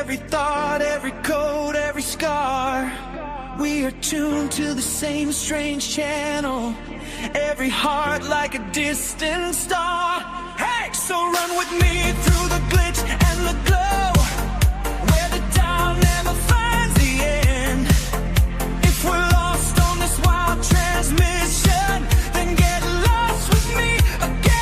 every thought, every code, every scar. We are tuned to the same strange channel. Every heart like a distant star. Hey, so run with me through the glitch and the glow, where the dial never finds the end. If we're lost on this wild transmission, then get lost with me again.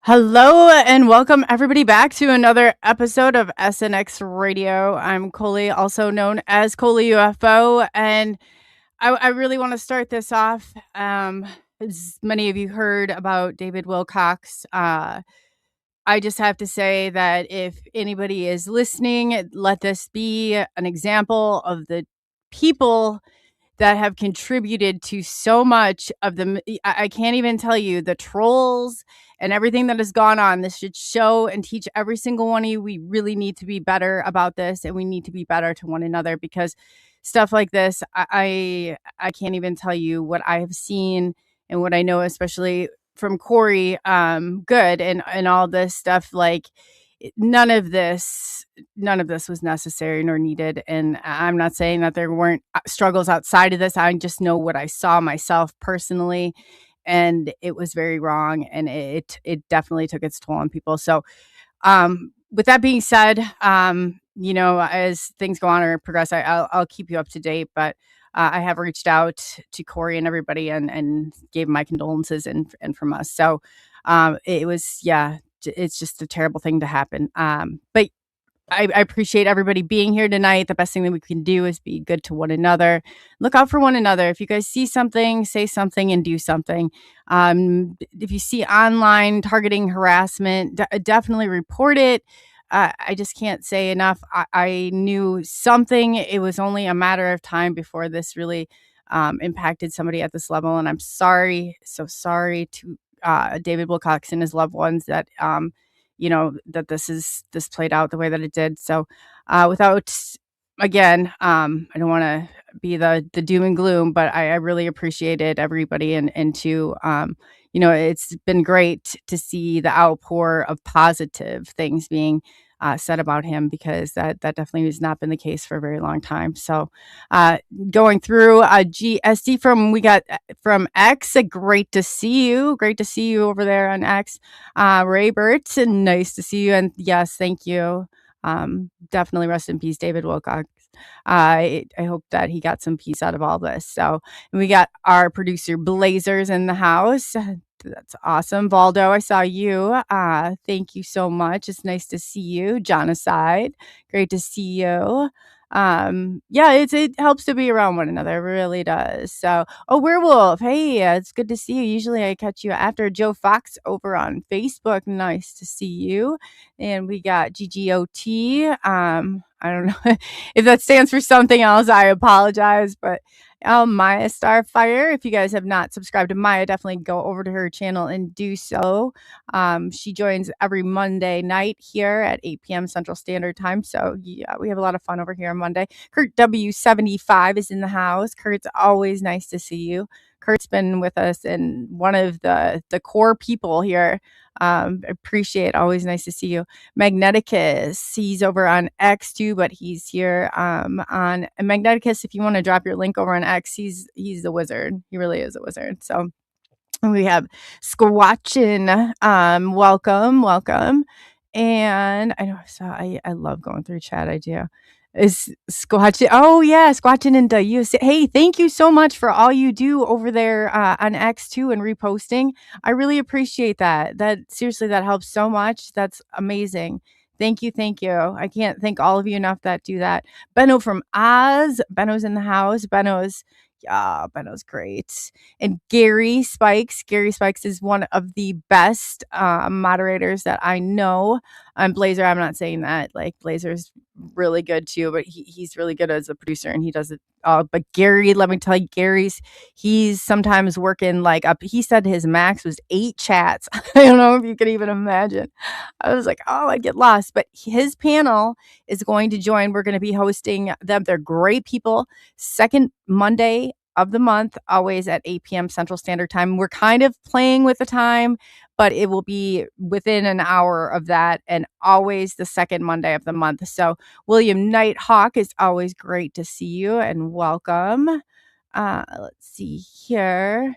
Hello and welcome everybody back to another episode of SNX Radio. I'm Coley, also known as Coley UFO, and I really want to start this off. As many of you heard about David Wilcox. I just have to say that if anybody is listening, let this be an example of the people that have contributed to so much of the, I can't even tell you, the trolls and everything that has gone on. This should show and teach every single one of you, we really need to be better about this, and we need to be better to one another, because stuff like this, I can't even tell you what I have seen and what I know, especially from Corey, good, and all this stuff. Like, none of this was necessary nor needed. And I'm not saying that there weren't struggles outside of this. I just know what I saw myself personally, and it was very wrong, and it definitely took its toll on people. So with that being said, as things go on or progress, I'll keep you up to date, but I have reached out to Corey and everybody and gave my condolences and from us. So it was, it's just a terrible thing to happen. But I appreciate everybody being here tonight. The best thing that we can do is be good to one another. Look out for one another. If you guys see something, say something and do something. If you see online targeting harassment, definitely report it. I just can't say enough. I knew something. It was only a matter of time before this really impacted somebody at this level. And I'm sorry, so sorry to David Wilcox and his loved ones that that this played out the way that it did. So without, again, I don't want to be the doom and gloom, but I really appreciated everybody, and to it's been great to see the outpour of positive things being said about him, because that definitely has not been the case for a very long time. So going through GST we got from X, great to see you over there on X. Ray Burt, nice to see you, and yes, thank you. Definitely rest in peace, David Wilcox. I hope that he got some peace out of all this. So, and we got our producer Blazers in the house. That's awesome. Valdo, I saw you. Thank you so much. It's nice to see you. Jonocide, great to see you. It helps to be around one another. It really does. So, Werewolf, hey, it's good to see you. Usually I catch you after. Joe Fox over on Facebook. Nice to see you. And we got GGOT. I don't know if that stands for something else. I apologize, but Maya Starfire, if you guys have not subscribed to Maya, definitely go over to her channel and do so. She joins every Monday night here at 8 p.m. Central Standard Time. So yeah, we have a lot of fun over here on Monday. Kurt W75 is in the house. Kurt's always nice to see you. Kurt's been with us and one of the core people here. Appreciate, always nice to see you. Magneticus, he's over on X too, but he's here on Magneticus. If you want to drop your link over on X, he's the wizard. He really is a wizard. So We have Squatchin. Welcome. And I know I love going through chat. I do. Is Squatchin? Oh yeah, Squatchin and you. Hey, thank you so much for all you do over there on X too and reposting. I really appreciate that. That seriously, that helps so much. That's amazing. Thank you. I can't thank all of you enough that do that. Benno from Oz. Benno's in the house. Benno's great. And Gary Spikes. Gary Spikes is one of the best moderators that I know. Blazer, I'm not saying that. Like, Blazer's really good too, but he's really good as a producer and he does it all. But Gary, let me tell you, he's sometimes working like up. He said his max was 8 chats. I don't know if you could even imagine. I was like, oh, I'd get lost. But his panel is going to join. We're going to be hosting them. They're great people. Second Monday of the month, always at 8 p.m. Central Standard Time. We're kind of playing with the time, but it will be within an hour of that and always the second Monday of the month. So William Nighthawk, is always great to see you and welcome. Let's see here.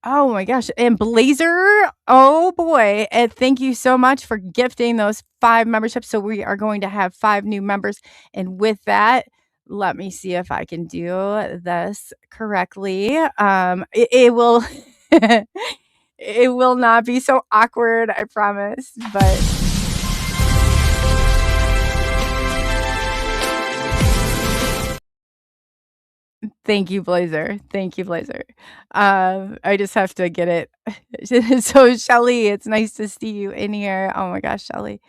Oh my gosh. And Blazer, oh boy. And thank you so much for gifting those 5 memberships. So we are going to have 5 new members. And with that, let me see if I can do this correctly. It will it will not be so awkward, I promise. But thank you, Blazer. I just have to get it. So, Shelly, it's nice to see you in here. Oh my gosh, Shelly.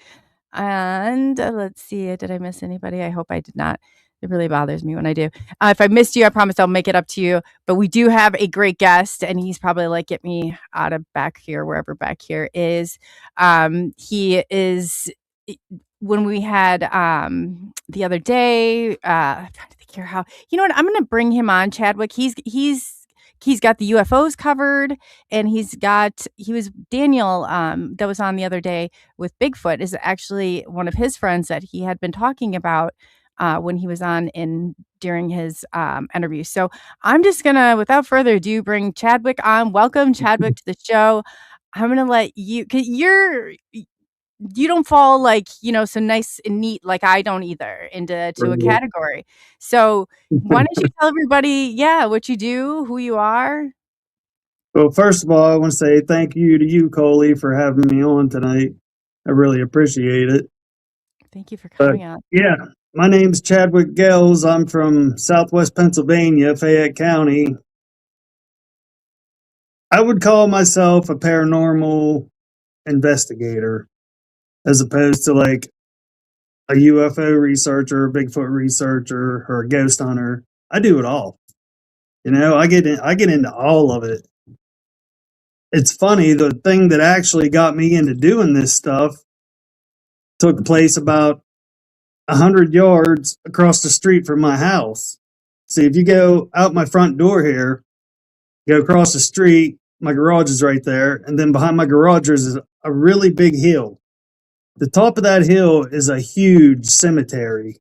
And let's see, did I miss anybody? I hope I did not. It really bothers me when I do. If I missed you, I promise I'll make it up to you. But we do have a great guest, and he's probably like, get me out of back here, wherever back here is. He is, when we had the other day, I'm trying to think here how, you know what, I'm going to bring him on, Chadwick. He's got the UFOs covered, and he was Daniel that was on the other day with Bigfoot is actually one of his friends that he had been talking about when he was on during his interview. So I'm just gonna, without further ado, bring Chadwick on. Welcome, Chadwick, to the show. I'm gonna let you, cause you don't fall like, so nice and neat like I don't either into a category. So why don't you tell everybody, what you do, who you are? Well, first of all, I want to say thank you to you, Coley, for having me on tonight. I really appreciate it. Thank you for coming on. Yeah, my name's Chadwick Gales. I'm from Southwest Pennsylvania, Fayette County. I would call myself a paranormal investigator as opposed to like a UFO researcher, a Bigfoot researcher, or a ghost hunter. I do it all. I get into all of it. It's funny, the thing that actually got me into doing this stuff took place about 100 yards across the street from my house. See, if you go out my front door here, go across the street, my garage is right there, and then behind my garage is a really big hill. The top of that hill is a huge cemetery.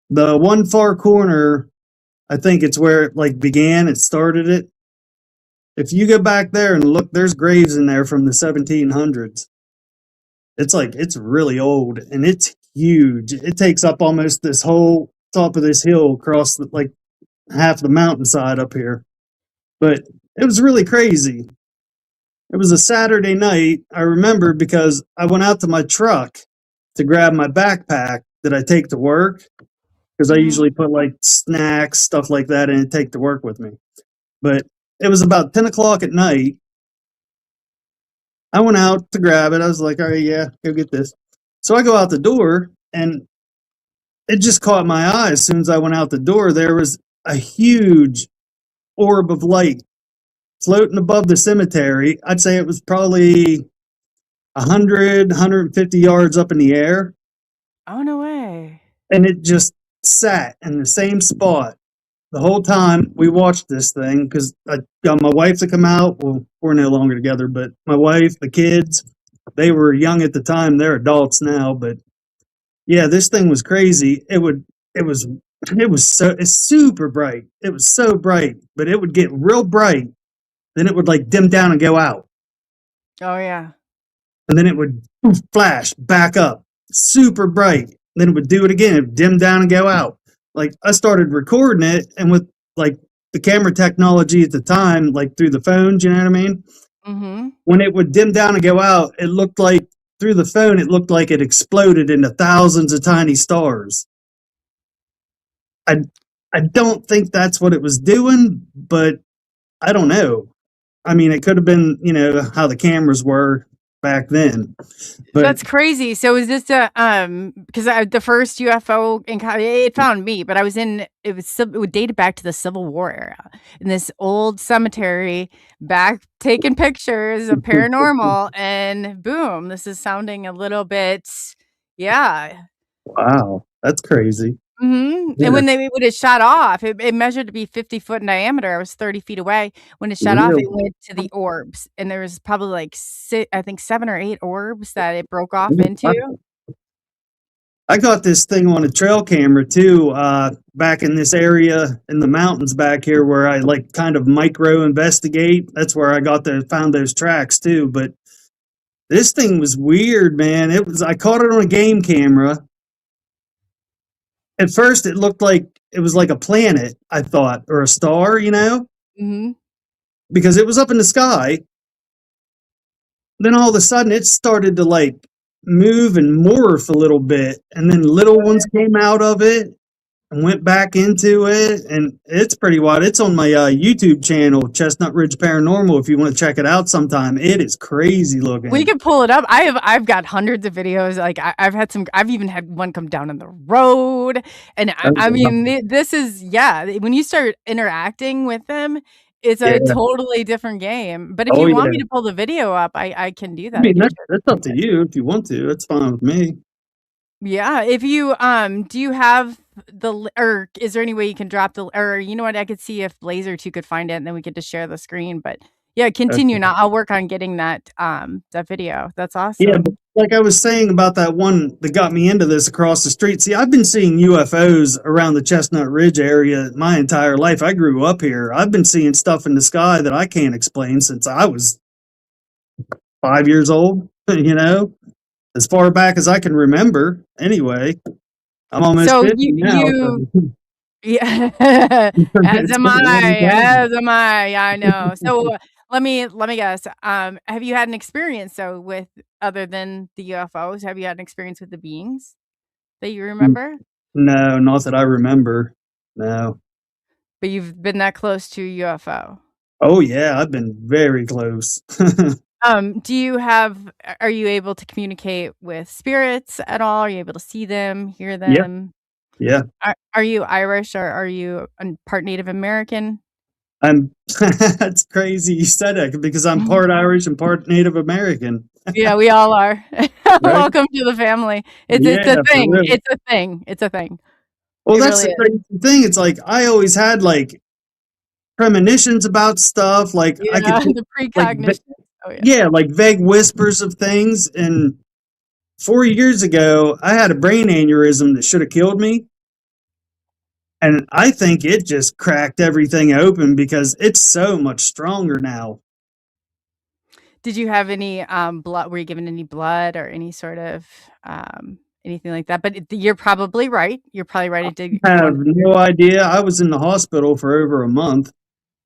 The one far corner, I think it's where it started it. If you go back there and look, there's graves in there from the 1700s. It's really old and it's huge. It takes up almost this whole top of this hill across half the mountainside up here. But it was really crazy. It was a Saturday night, I remember, because I went out to my truck to grab my backpack that I take to work, because I usually put snacks, stuff like that in and take to work with me. But it was about 10 o'clock at night. I went out to grab it. I was like, all right, yeah, go get this. So I go out the door, and it just caught my eye. As soon as I went out the door, there was a huge orb of light floating above the cemetery. I'd say it was probably 100, 150 yards up in the air. Oh, no way. And it just sat in the same spot. The whole time we watched this thing, because I got my wife to come out. Well, we're no longer together, but my wife, the kids, they were young at the time. They're adults now, but yeah, this thing was crazy. It's super bright. It was so bright, but it would get real bright. then it would like dim down and go out. Oh yeah. And then it would flash back up, super bright. Then it would do it again, it would dim down and go out. Like I started recording it, and with like the camera technology at the time, like through the phones, you know what I mean? Mm-hmm. When it would dim down and go out, it looked like through the phone, it looked like it exploded into thousands of tiny stars. I don't think that's what it was doing, but I don't know. I mean, it could have been, you know, how the cameras were back then. But That's crazy. So is this a because the first UFO it found me, but I was in it would date back to the Civil War era in this old cemetery back taking pictures of paranormal, and boom, this is sounding a little bit yeah. wow, that's crazy. And Yeah. when they would have shot off, it measured to be 50 foot in diameter. I was 30 feet away. When it shot off, it went to the orbs, and there was probably like I think 7 or 8 orbs that it broke off into. I got this thing on a trail camera too, back in this area in the mountains back here where I like kind of micro investigate. That's where I found those tracks too. But this thing was weird, man. I caught it on a game camera. At first, it looked like it was like a planet, I thought, or a star, you know, because it was up in the sky. Then all of a sudden, it started to like move and morph a little bit, and then little ones came out of it and went back into it, and it's pretty wild. It's on my YouTube channel, Chestnut Ridge Paranormal. If you want to check it out sometime, it is crazy looking. We can pull it up. I've got hundreds of videos. Like I've even had one come down on the road, and I mean, this is when you start interacting with them, it's a totally different game. But if you want me to pull the video up, I can do that. I mean, that's up to you if you want to. It's fine with me. Yeah, if you do you have or is there any way you can drop or you know what, I could see if Blazer 2 could find it, and then we could just share the screen. But yeah, continue. Now I'll work on getting that video. That's awesome. Yeah, but like I was saying about that one that got me into this across the street. See, I've been seeing UFOs around the Chestnut Ridge area my entire life. I grew up here. I've been seeing stuff in the sky that I can't explain since I was 5 years old, you know, as far back as I can remember. Anyway, I'm almost 50 now. Yeah, as am I. I know. So let me guess. Have you had an experience with other than the UFOs? Have you had an experience with the beings that you remember? No, not that I remember. No. But you've been that close to a UFO. Oh yeah, I've been very close. Are you able to communicate with spirits at all? Are you able to see them, hear them? Yeah. Are you Irish, or are you part Native American? That's crazy you said that, because I'm part Irish and part Native American. Yeah, we all are. Welcome to the family. It's a thing. Really. It's a thing. Well, that's the crazy thing. It's like I always had like premonitions about stuff. Like I could the precognition. Like vague whispers of things. And 4 years ago, I had a brain aneurysm that should have killed me. And I think it just cracked everything open because it's so much stronger now. Did you have any blood? Were you given any blood or any sort of anything like that? But you're probably right. You're probably right. I have no idea. I was in the hospital for over a month.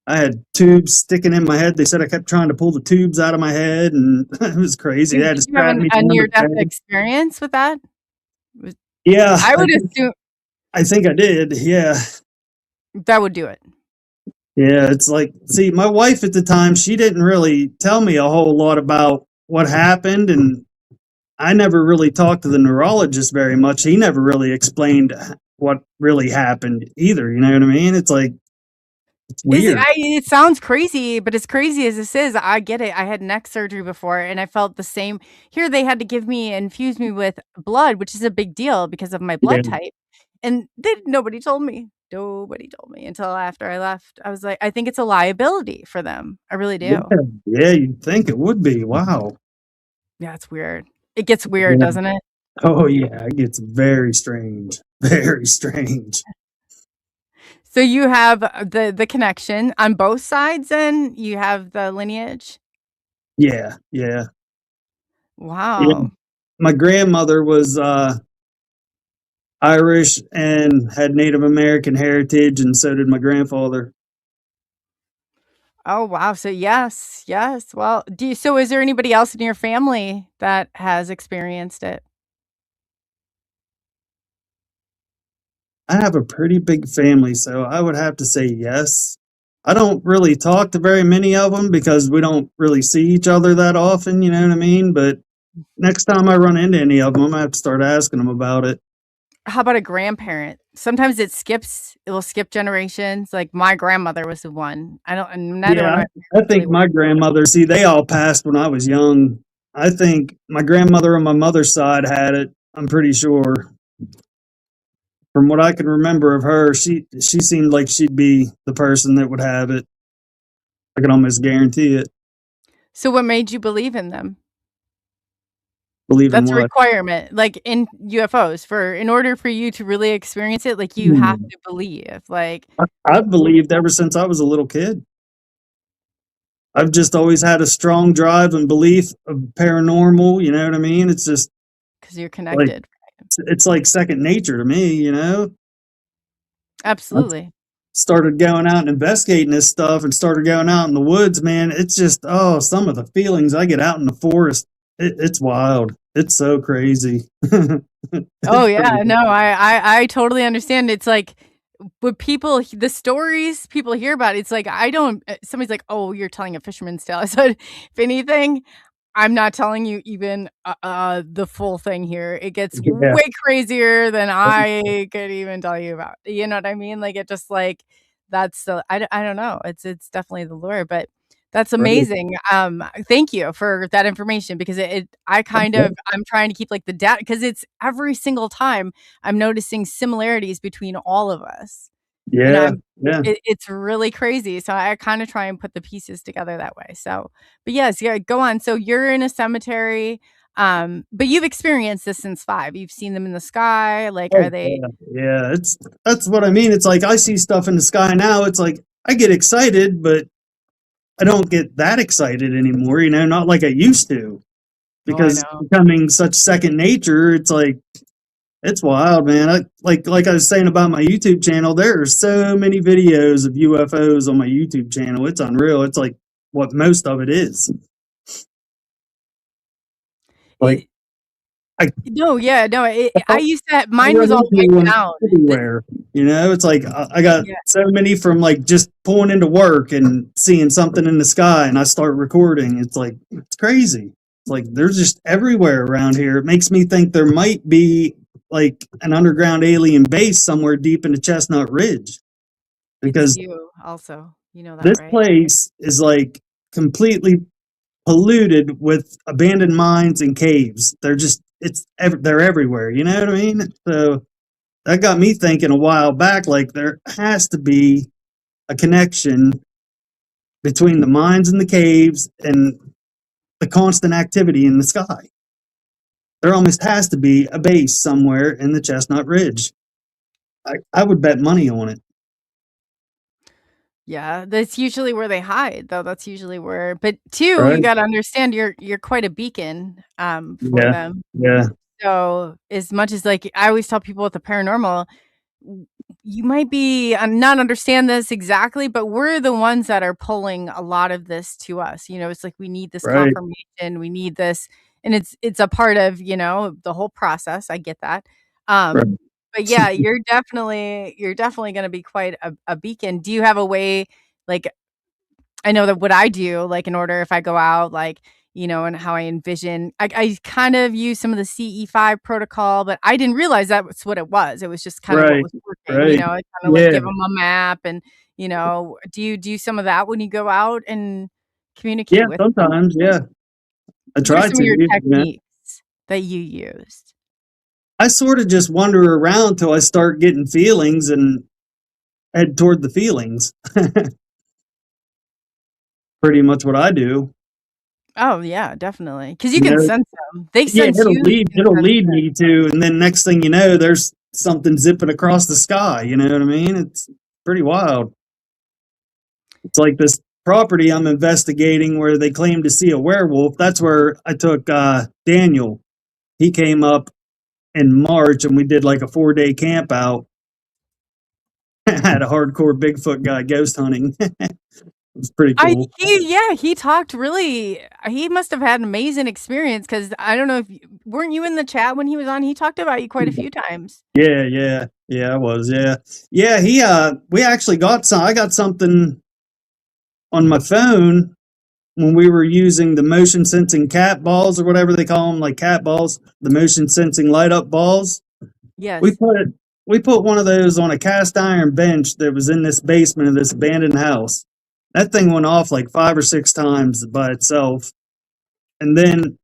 I had tubes sticking in my head. They said I kept trying to pull the tubes out of my head, and it was crazy. Did you have a near-death experience with that? Yeah. I would assume. I think I did, yeah. That would do it. Yeah, it's like, see, my wife at the time, she didn't really tell me a whole lot about what happened, and I never really talked to the neurologist very much. He never really explained what really happened either, you know what I mean? It's like, it's weird. It sounds crazy, but as crazy as this is, I get it. I had neck surgery before, and I felt the same. Here they had to infuse me with blood, which is a big deal because of my blood type. And nobody told me. Nobody told me until after I left. I was like, I think it's a liability for them. I really do. Yeah, you'd think it would be. Wow. Yeah, it's weird. It gets weird, doesn't it? Oh, yeah. It gets very strange. Very strange. So you have the connection on both sides, and you have the lineage. Yeah, yeah, yeah. Wow. My grandmother was Irish and had Native American heritage, and so did my grandfather. Oh wow. So yes, yes. Well, so is there anybody else in your family that has experienced it? I have a pretty big family, so I would have to say yes. I don't really talk to very many of them because we don't really see each other that often, you know what I mean? But next time I run into any of them, I have to start asking them about it. How about a grandparent? Sometimes it will skip generations. Like my grandmother was the one. I don't, and neither one of Yeah, my I parents really think were. my grandmother, see, they all passed when I was young. I think my grandmother on my mother's side had it. I'm pretty sure. From what I can remember of her, she seemed like she'd be the person that would have it. I can almost guarantee it. So what made you believe in them? Believe in That's a what? requirement, like in UFOs, for in order for you to really experience it, like you have Hmm. to believe. Like I've believed ever since I was a little kid. I've just always had a strong drive and belief of paranormal. You know what I mean? It's just because you're like connected. it's like second nature to me. You know, I Absolutely. started going out and investigating this stuff and started going out in the woods. Man, it's just some of the feelings I get out in the forest. It's wild. It's so crazy. Oh It's yeah, crazy. no, I totally understand. It's like what people the stories people hear about, it's like I don't somebody's like, "Oh, you're telling a fisherman's tale." I said, "If anything, I'm not telling you even the full thing here. It gets Yeah. way crazier than I could even tell you about." You know what I mean? Like it just like that's the I don't know. It's definitely the lure, but that's Right. amazing. Thank you for that information because I kind of I'm trying to keep like the data because it's every single time I'm noticing similarities between all of us. And Yeah. Yeah. it's really crazy. So I kind of try and put the pieces together that way. So, but yes, yeah, go on. So you're in a cemetery, but you've experienced this since 5. You've seen them in the sky. Like, are Oh they? yeah. Yeah. That's what I mean. It's like I see stuff in the sky now. It's like I get excited, but I don't get that excited anymore, not like I used to Oh, I because it's know. becoming such second nature. It's like it's wild, man. Like I was saying about my YouTube channel, there are so many videos of UFOs on my YouTube channel. It's unreal. It's like what most of it is. Like It, I no, yeah, no. I I used to. Mine was run all into wiped them out. everywhere. It's like I got Yeah, so many from like just pulling into work and seeing something in the sky, and I start recording. It's like it's crazy. It's like they're just everywhere around here. It makes me think there might be like an underground alien base somewhere deep into Chestnut Ridge it's because you also. You know that, this right? place is like completely polluted with abandoned mines and caves. They're everywhere. You know what I mean? So that got me thinking a while back, like there has to be a connection between the mines and the caves and the constant activity in the sky. There almost has to be a base somewhere in the Chestnut Ridge. I would bet money on it. Yeah, that's usually where they hide, though. That's usually where. But 2, you Right? got to understand you're quite a beacon for Yeah. them. Yeah. So, as much as, like, I always tell people with the paranormal, w you might be not understand this exactly, but we're the ones that are pulling a lot of this to us, it's like we need this Right. confirmation, we need this and it's a part of, the whole process, I get that. Right. But yeah, you're definitely gonna be quite a beacon. Do you have a way like I know that what I do, like, in order if I go out, like, and how I envision I kind of use some of the CE5 protocol, but I didn't realize that's what it was. It was just kind of what Right. was working, Right. I kinda, like, Yeah. give them a map and, do you do some of that when you go out and Yeah. communicate with them? Sometimes. Yeah. I What are try some of to. your Yeah. techniques that you used? I sort of just wander around till I start getting feelings and head toward the feelings. Pretty much what I do. Oh, yeah, definitely. Because you You can know, sense them. They yeah, sense you can it'll sense lead them. me to, and then next thing you know, there's something zipping across the sky. You know what I mean? It's pretty wild. It's like this property I'm investigating where they claim to see a werewolf. That's where I took Daniel. He came up in March and we did like a 4-day camp out. Had a hardcore Bigfoot guy ghost hunting. It was pretty cool. He talked really. He must have had an amazing experience because I don't know if weren't you in the chat when he was on? He talked about you quite a few times. Yeah, I was. Yeah. He we actually got some. I got something on my phone when we were using the motion sensing cat balls or whatever they call them, like cat balls, the motion sensing light up balls. Yes. We put one of those on a cast iron bench that was in this basement of this abandoned house. That thing went off like 5 or 6 times by itself. And then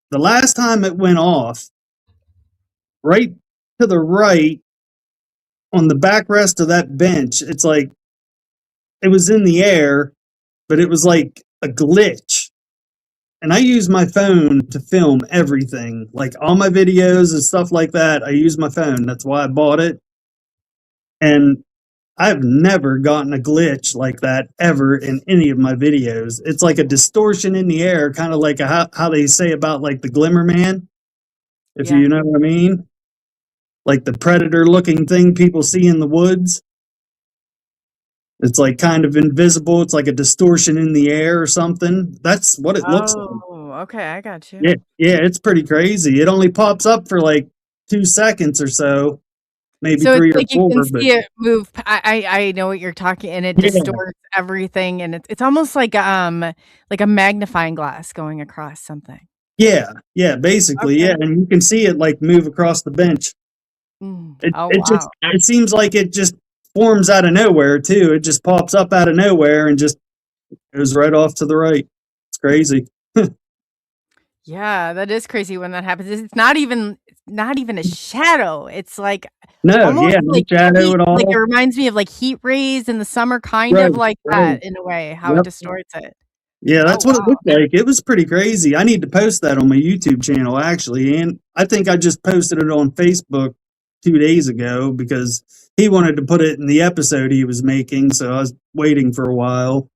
the last time it went off, right to the right on the backrest of that bench, it's like it was in the air, but it was like a glitch. And I use my phone to film everything, like all my videos and stuff like that. I use my phone. That's why I bought it. And I've never gotten a glitch like that ever in any of my videos. It's like a distortion in the air, kind of like how they say about like the Glimmer Man, if you know what I mean. Like the predator looking thing people see in the woods. It's like kind of invisible. It's like a distortion in the air or something. That's what it looks like. Oh, okay. I got you. Yeah, it's pretty crazy. It only pops up for like 2 seconds or so. Maybe so 3 it's like or 4. You can see it move. I know what you're talking, and it distorts everything, and it's almost like a magnifying glass going across something. Yeah, basically, okay. Yeah, and you can see it like move across the bench. It seems like it just forms out of nowhere too. It just pops up out of nowhere and just goes right off to the right. It's crazy. Yeah, that is crazy when that happens. It's not even a shadow. It's like no shadow heat, at all. Like it reminds me of like heat rays in the summer, kind of like that in a way, how it distorts it. Yeah, that's what it looked like. It was pretty crazy. I need to post that on my YouTube channel actually, and I think I just posted it on Facebook 2 days ago because he wanted to put it in the episode he was making, so I was waiting for a while.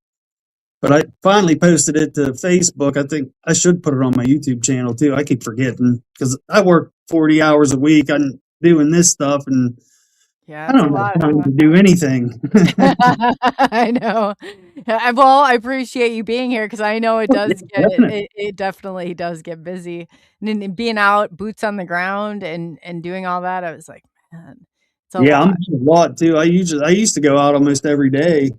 But I finally posted it to Facebook. I think I should put it on my YouTube channel too. I keep forgetting because I work 40 hours a week. I'm doing this stuff and I don't have time to do anything. I know. Well, I appreciate you being here because I know it does it definitely does get busy. And being out, boots on the ground and doing all that, I was like, man, it's a lot. I'm a lot too. I used to go out almost every day.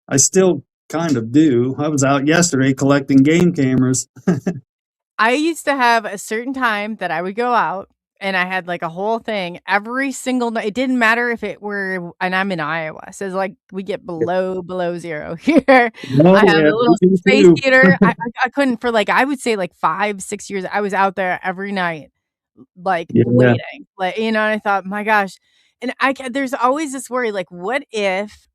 I still kind of do. I was out yesterday collecting game cameras. I used to have a certain time that I would go out and I had like a whole thing every single night. It didn't matter if it were, and I'm in Iowa, so it's like we get below 0 here. I had a little space heater. I couldn't for like, I would say like 5-6 years. I was out there every night, like waiting, like, and I thought, my gosh. And there's always this worry, like, what if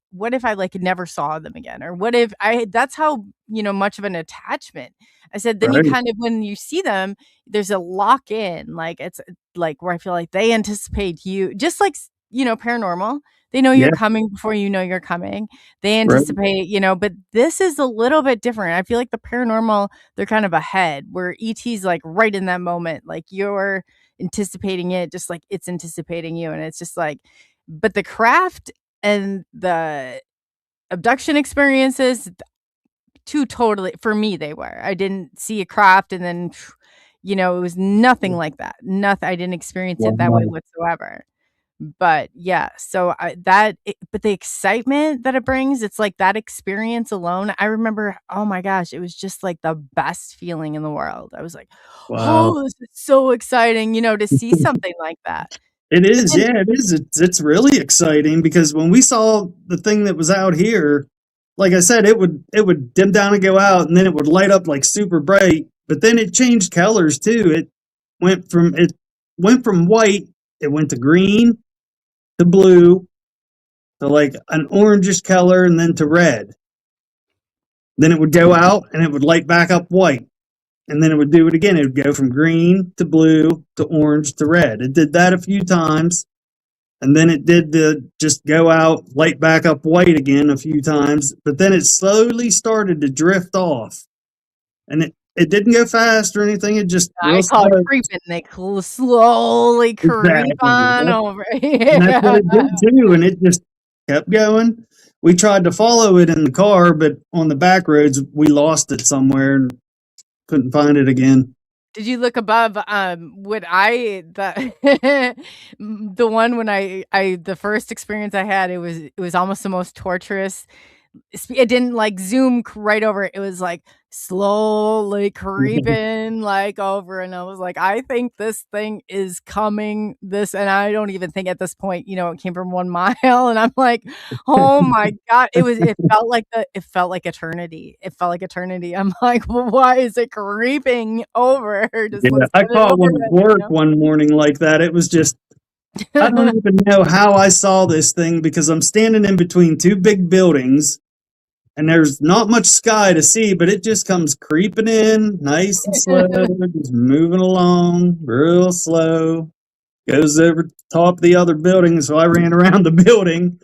I like never saw them again? Or what if that's how, much of an attachment. I said, then you kind of, when you see them, there's a lock in, like, it's like where I feel like they anticipate you, just like, paranormal. They know you're coming before you know you're coming. They anticipate, but this is a little bit different. I feel like the paranormal, they're kind of ahead, where ET's like right in that moment, like you're anticipating it, just like it's anticipating you. And it's just like, but the craft and the abduction experiences, two totally, for me, they were. I didn't see a craft and then, it was nothing like that. Nothing. I didn't experience it that way whatsoever. But yeah, so but the excitement that it brings, it's like that experience alone. I remember, oh my gosh, it was just like the best feeling in the world. I was like, oh, this is so exciting, to see something like that. It is, it is. It's really exciting because when we saw the thing that was out here, like I said, it would dim down and go out, and then it would light up like super bright. But then it changed colors too. It went from white, it went to green, to blue, to like an orangish color, and then to red. Then it would go out and it would light back up white. And then it would do it again. It would go from green to blue to orange to red. It did that a few times. and then it did the just go out, light back up white again a few times, but then it slowly started to drift off, and it didn't go fast or anything. It just I real call it slow. creeping. They slowly creep Exactly. on Yep. over. And that's what it did too, and it just kept going. We tried to follow it in the car, but on the back roads we lost it somewhere and couldn't find it again. Did you look above? Would I the one when I the first experience I had, it was almost the most torturous. It didn't like zoom right over it. It was like slowly creeping like over, and I was like, I think this thing is coming. And I don't even think at this point, it came from 1 mile, and I'm like, oh my god, it felt like eternity. It felt like eternity. I'm like, well, why is it creeping over? Just Yeah, let's I get it caught over one at work with, one morning like that. It was just, I don't even know how I saw this thing because I'm standing in between two big buildings and there's not much sky to see, but it just comes creeping in nice and slow, just moving along real slow, goes over the top of the other building. So I ran around the building.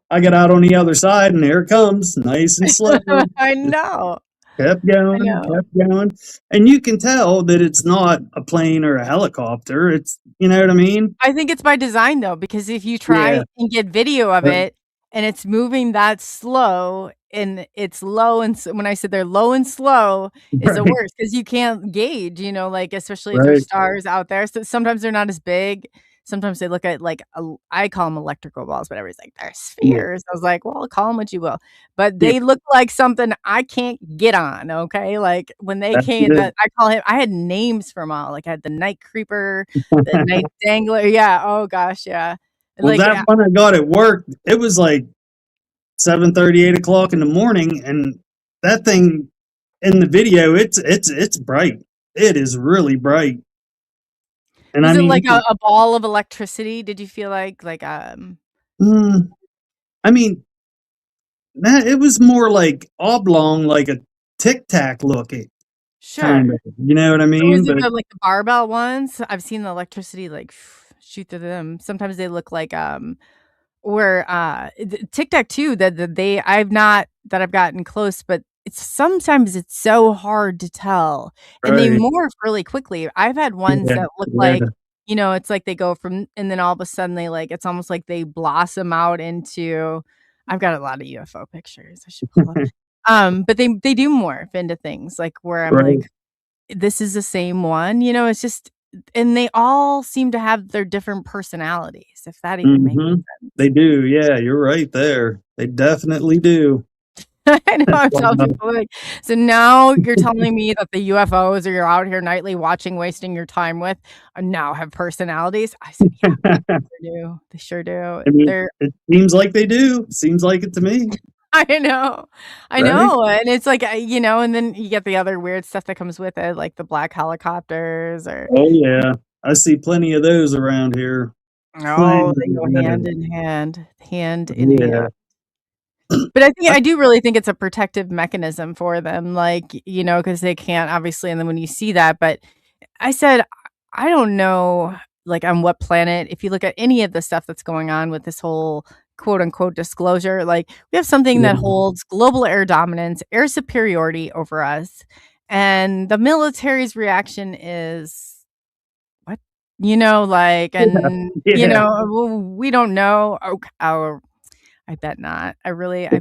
I got out on the other side and there it comes, nice and slow. I know. Kept I going, know. kept going. And you can tell that it's not a plane or a helicopter. It's, you know what I mean? I think it's by design though, because if you try Yeah. and get video of Right. it and it's moving that slow and it's low, and when I said they're low and slow is the Right. worst because you can't gauge, like especially if there's Right. stars out there. So sometimes they're not as big. Sometimes they look at like I call them electrical balls, but everybody's like they're Yeah. spheres. I was like, well, call them what you will, but Yeah. they look like something I can't get on. Okay, like when they That's came, it. that I call him. I had names for them all. Like I had the night creeper, the night dangler. Yeah. Oh gosh. Yeah. Well, Like that one I got at work, it was like 7:30, 8 o'clock in the morning, and that thing in the video, it's bright. It is really bright. And was I it mean, like a ball of electricity? Did you feel like mm, I mean, it was more like oblong, like a tic tac looking kind sure. of. You know what I So is mean? it But like the barbell ones? I've seen the electricity like shoot through them. Sometimes they look like or Tic Tac too that they I've gotten close, but sometimes it's so hard to tell, and they right, morph really quickly. I've had ones yeah, that look yeah, like, it's like they go from, and then all of a sudden they like, it's almost like they blossom out into. I've got a lot of UFO pictures. I should pull up. But they do morph into things like where I'm right. like, this is the same one, it's just, and they all seem to have their different personalities, if that even makes Hmm. sense. They do. Yeah, you're right there. They definitely do. I know, I'm telling people, like, so now you're telling me that the UFOs or you're out here nightly watching, wasting your time with, now have personalities? I said, "Yeah, they sure do. They sure do." I mean, They're it seems like they do. Seems like it to me, I know. I right? know, and it's like, and then you get the other weird stuff that comes with it, like the black helicopters or Oh yeah, I see plenty of those around here. oh, Plenty they go of hand those. in hand, hand in hand. Yeah. But I do really think it's a protective mechanism for them, like, because they can't obviously, and then when you see that, but I said, I don't know, like, on what planet, if you look at any of the stuff that's going on with this whole quote unquote disclosure, like, we have something that Yeah. holds global air dominance, air superiority over us, and the military's reaction is, what? Like, and, Yeah. we don't know. I bet not. I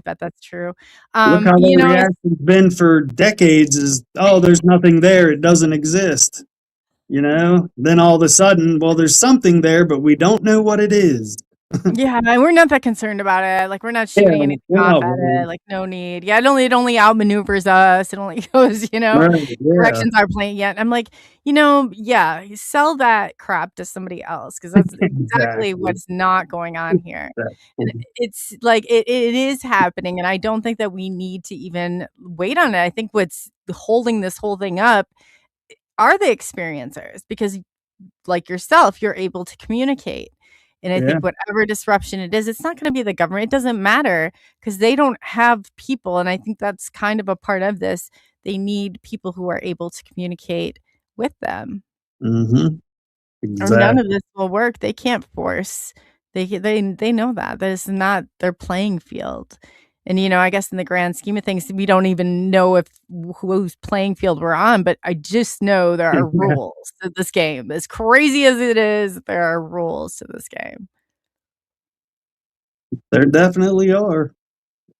bet that's true. Look how their It's reaction's been for decades is, oh, there's nothing there. It doesn't exist. Then all of a sudden, well, there's something there, but we don't know what it is. yeah, and we're not that concerned about it. Like, we're not Yeah, shooting anything we're off not at it. worried. Like, no need. Yeah, it only outmaneuvers us. It only goes, Right, yeah. directions our plane yet. I'm like, yeah, you sell that crap to somebody else because that's exactly Exactly. what's not going on here. And Exactly. it's like it is happening, and I don't think that we need to even wait on it. I think what's holding this whole thing up are the experiencers because like yourself, you're able to communicate. And I Yeah. think whatever disruption it is, it's not going to be the government. It doesn't matter because they don't have people. And I think that's kind of a part of this. They need people who are able to communicate with them, Hmm. or none of Exactly. this will work. They can't force They know that is not their playing field. And, I guess in the grand scheme of things, we don't even know if whose playing field we're on, but I just know there are Yeah, rules to this game. As crazy as it is, there are rules to this game. there definitely are.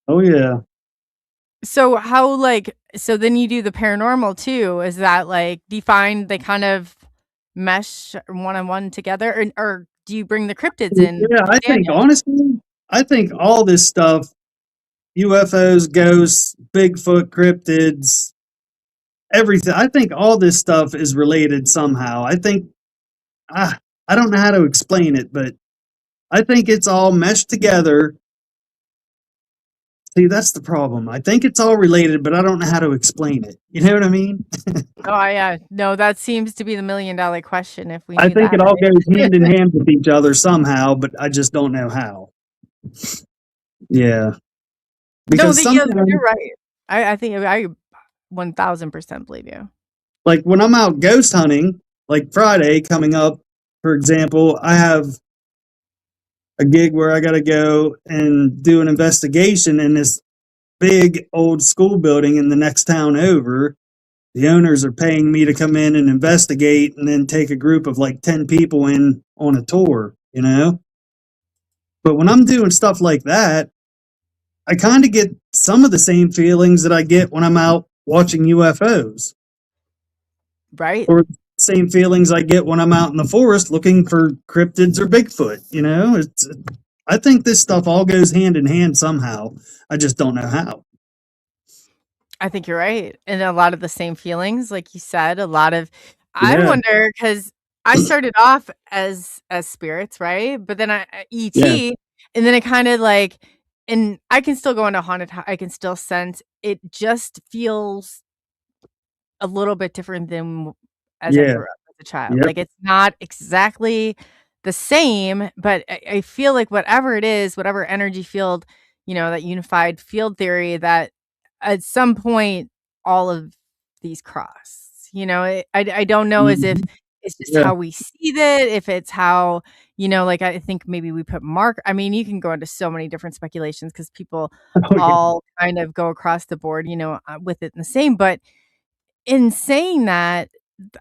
Oh yeah. So so then you do the paranormal too. Is that do you find they kind of mesh one-on-one together, or do you bring the cryptids in? Yeah, I think all this stuff, UFOs, ghosts, Bigfoot, cryptids, everything. I think all this stuff is related somehow. Ah, I don't know how to explain it, but I think it's all meshed together. See, that's the problem. I think it's all related, but I don't know how to explain it. You know what I mean? Oh, yeah. No, that seems to be the $1,000,000 question if we I knew think that, it all right? goes hand in hand with each other somehow, but I just don't know how. Yeah. No, Because yeah, sometimes, you're right. I think I 1,000% believe you. like when I'm out ghost hunting, like Friday coming up, for example, I have a gig where I got to go and do an investigation in this big old school building in the next town over. The owners are paying me to come in and investigate and then take a group of like 10 people in on a tour, you know? But when I'm doing stuff like that, I kind of get some of the same feelings that I get when I'm out watching UFOs, Right? or same feelings I get when I'm out in the forest looking for cryptids or Bigfoot, you know? I think this stuff all goes hand in hand somehow. I just don't know how. I think you're right. And a lot of the same feelings, like you said, I Yeah. wonder because I started off as spirits, right? But then Yeah. ET, and then it kind of and I can still go into I can still sense it just feels a little bit different than as I Yeah. grew up as a child. Yep. Like, it's not exactly the same, but I feel like whatever it is, whatever energy field, that unified field theory, that at some point all of these cross. I don't know as if Mhm. it's just Yeah. how we see it, if it's how, I think maybe we put I mean, you can go into so many different speculations because people Oh, yeah. all kind of go across the board, with it in the same, but in saying that,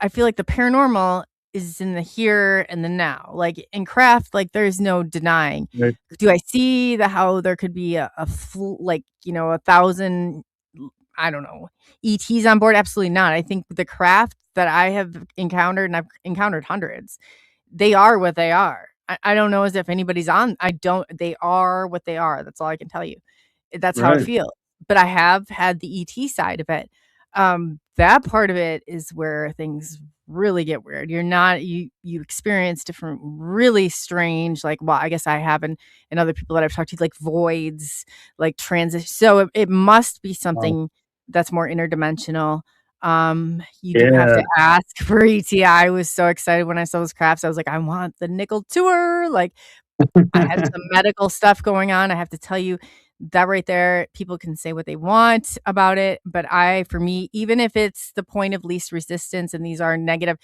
I feel like the paranormal is in the here and the now. Like in craft, there's no denying. Right. Do I see how there could be like, 1,000, I don't know, ETs on board? Absolutely not. I think the craft that I have encountered, and I've encountered hundreds, they are what they are. I don't know as if anybody's on. They are what they are. That's all I can tell you. That's how it Right. feels. But I have had the ET side of it. That part of it is where things really get weird. You're not you experience different really strange, well, I guess I have, and other people that I've talked to, like voids, like transit. So it must be Wow. something that's more interdimensional. You do have Yeah. to ask for ET. I was so excited when I saw those crafts. I was like, I want the nickel tour. Like, I had some medical stuff going on. I have to tell you that right there, people can say what they want about it. But for me, even if it's the point of least resistance and these are negative,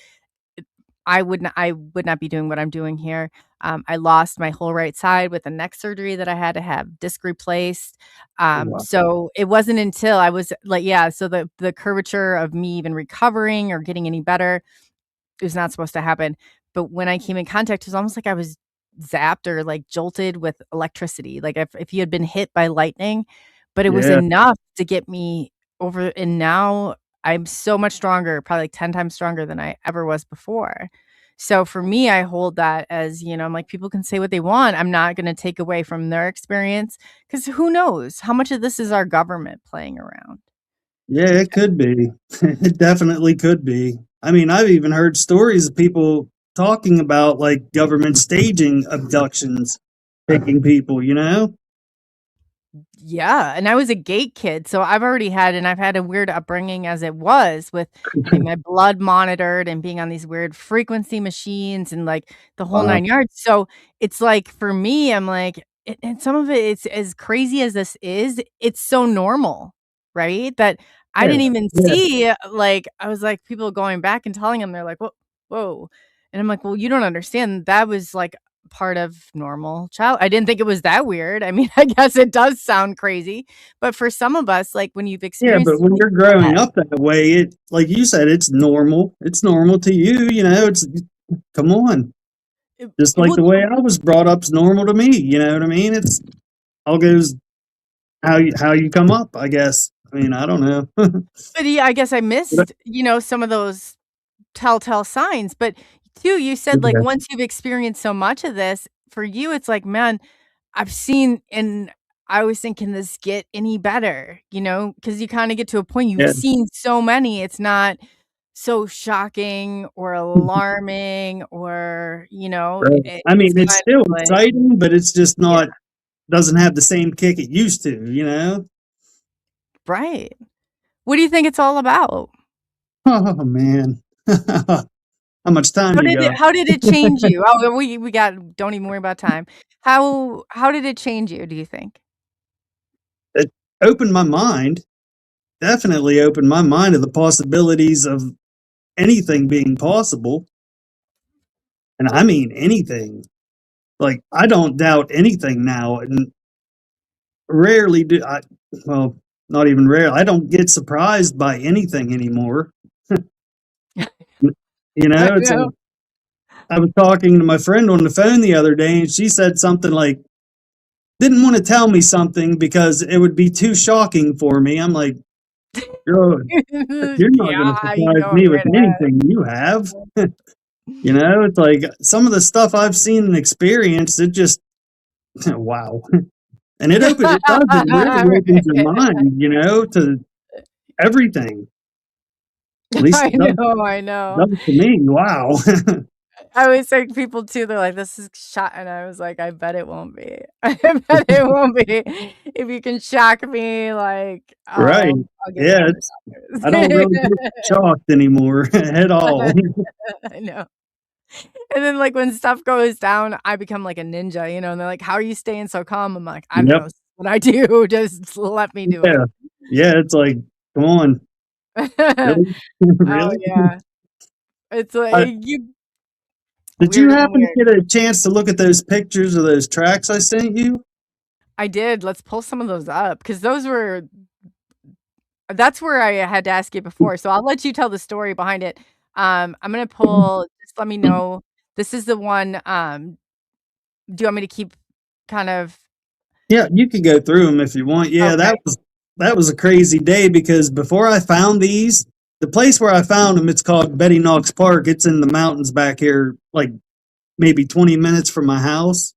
I would not be doing what I'm doing here. I lost my whole right side with a neck surgery that I had to have disc replaced. Wow. So it wasn't until I was so the curvature of me even recovering or getting any better, it was not supposed to happen. But when I came in contact, it was almost like I was zapped or jolted with electricity, like if you had been hit by lightning, but it was Yeah. enough to get me over. And now I'm so much stronger, probably 10 times stronger than I ever was before. So for me, I hold that as, I'm like, people can say what they want. I'm not going to take away from their experience because who knows how much of this is our government playing around. Yeah, it could be. It definitely could be. I mean, I've even heard stories of people talking about like government staging abductions, taking people, you know? Yeah, and I was a gate kid, so I've had a weird upbringing as it was with getting my blood monitored and being on these weird frequency machines and the whole Wow. 9 yards. So it's like for me, I'm like, and some of it's as crazy as this is, it's so normal, right? That I Yeah. didn't even Yeah. see I was like people going back and telling them they're like, whoa, whoa. And I'm like, well, you don't understand. That was part of normal child. I didn't think it was that weird. I mean, I guess it does sound crazy, but for some of us, like when you've Yeah, but experienced when something you're like growing that, up that way, it like you said, it's normal. It's normal to you, you know. It's come on, just like well, the way I was brought up's normal to me. You know what I mean? It's all goes how you come up, I guess. I mean, I don't know. but yeah, I guess I But, missed, some of those telltale signs. But too, you said like yeah, once you've experienced so much of this, for you, it's like, man, I've seen, and I always think, can this get any better? Because you kind of get to a point, you've yeah, seen so many, it's not so shocking or alarming, or right. I it's mean, it's kind still of like, exciting, but it's just yeah, not doesn't have the same kick it used to. You know? right. What do you think it's all about? Oh man, how much time How you did it got? how did it change you? Oh, we got, don't even worry about time. How did it change you, do you think? It opened my mind. Definitely opened my mind to the possibilities of anything being possible. And I mean anything. Like I don't doubt anything now, and rarely do I. Well, not even rare. I don't get surprised by anything anymore. You I know, it's know. like I was talking to my friend on the phone the other day, and she said something like, "Didn't want to tell me something because it would be too shocking for me." I'm like, "Girl, you're not going to Yeah, you surprise going me with right ahead. anything you have." You know, it's like some of the stuff I've seen and experienced. It just wow. And it does, it really opens your mind, you know, to everything. At least I it does, know, I know. does to me. Wow. I always say to people too, they're like, "This is shot," and I was like, "I bet it won't be. I bet it won't be. If you can shock me, like, Right. I'll get to Yeah, other it's I don't really get topics." shocked anymore at all. I know. And then, like, when stuff goes down, I become like a ninja, and they're like, "How are you staying so calm?" I'm like, "I don't know. Yep. It's what I do. Just let me do it." Yeah. Yeah, it's like, come on. Really? Oh, Really? yeah. It's Uh, like you did you weirder than happen to weird. get a chance to look at those pictures of those tracks I sent you? I did. Let's pull some of those up because that's where I had to ask you before. So I'll let you tell the story behind it. I'm gonna pull. Just let me know. This is the one. Do you want me to keep kind of Yeah, you could go through them if you want. Yeah, okay? that was a crazy day because before I found these, the place where I found them, it's called Betty Knox Park. It's in the mountains back here, like maybe 20 minutes from my house.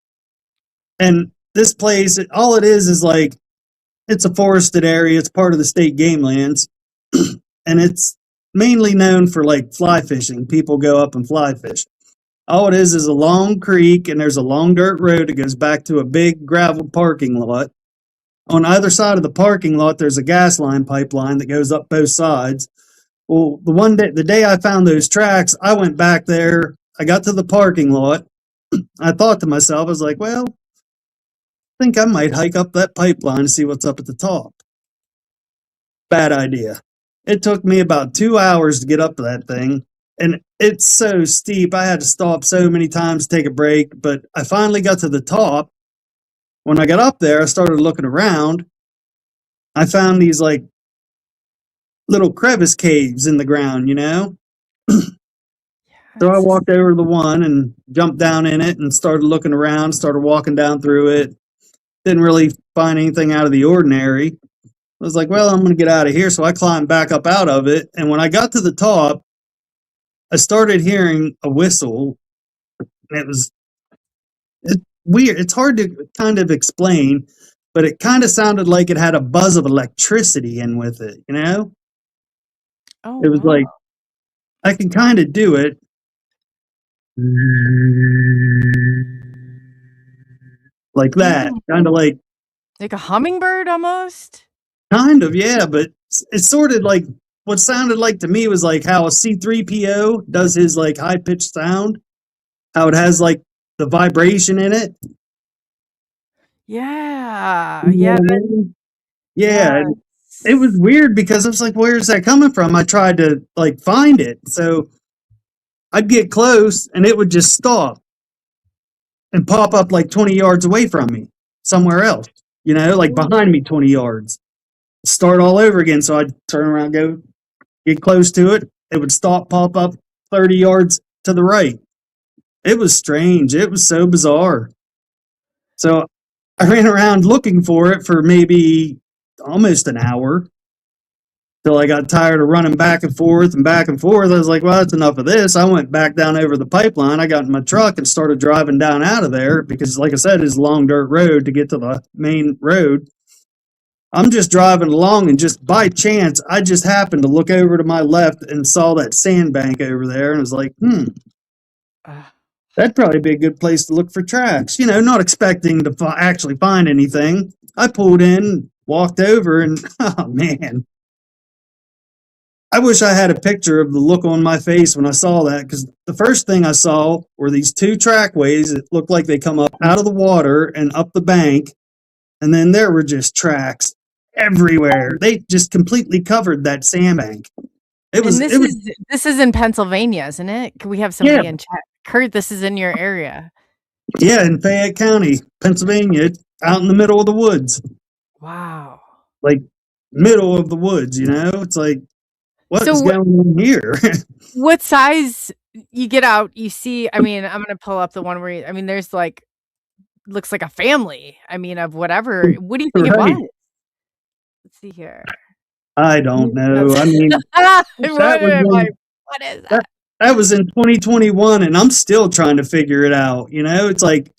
And this place, all it is like it's a forested area. It's part of the state game lands, and it's mainly known for like fly fishing. People go up and fly fish. All it is a long creek, and there's a long dirt road that goes back to a big gravel parking lot. On either side of the parking lot, there's a gas line pipeline that goes up both sides. Well, the day I found those tracks, I went back there. I got to the parking lot. I thought to myself, I was like, well, I think I might hike up that pipeline and see what's up at the top. Bad idea. It took me about 2 hours to get up that thing. And it's so steep. I had to stop so many times to take a break. But I finally got to the top. When I got up there, I started looking around. I found these like little crevice caves in the ground, you know? So I Yes. walked over to the one and jumped down in it and started looking around, started walking down through it. Didn't really find anything out of the ordinary. I was like, well, I'm going to get out of here. So I climbed back up out of it. And when I got to the top, I started hearing a whistle. And it's weird. It's hard to kind of explain, but it kind of sounded like it had a buzz of electricity in with it, you know? Oh It was wow. like, I can kind of do it. Like that. Mm, Kind of like like a hummingbird almost. kind of, yeah, but it's sort of like what sounded like to me was like how a C3PO does his like high pitched sound, how it has like the vibration in it. Yeah. You know Yeah. what I mean? Yeah, Yeah. and it was weird because I was like, where's that coming from? I tried to like find it. So I'd get close and it would just stop. and pop up like 20 yards away from me, somewhere else, like behind me 20 yards. Start all over again. So I'd turn around, go get close to it. It would stop, pop up 30 yards to the right. It was strange. It was so bizarre. So I ran around looking for it for maybe almost an hour till I got tired of running back and forth and back and forth. I was like, well, that's enough of this. I went back down over the pipeline. I got in my truck and started driving down out of there because, like I said, it's a long dirt road to get to the main road. I'm just driving along, and just by chance, I just happened to look over to my left and saw that sandbank over there, and I was like, that'd probably be a good place to look for tracks. Not expecting to actually find anything. I pulled in, walked over, and oh man. I wish I had a picture of the look on my face when I saw that, because the first thing I saw were these two trackways that looked like they come up out of the water and up the bank, and then there were just tracks everywhere. They just completely covered that sandbank. This is in Pennsylvania, isn't it? Can we have somebody in chat? Kurt, this is in your area. Yeah, in Fayette County, Pennsylvania, out in the middle of the woods. Wow. Like, middle of the woods, It's like, what is going on here? What size you get out, you see, I'm going to pull up the one where, there's like, looks like a family, of whatever. What do you think it was? Let's see here. I don't know. What is that? That was in 2021, and I'm still trying to figure it out. It's like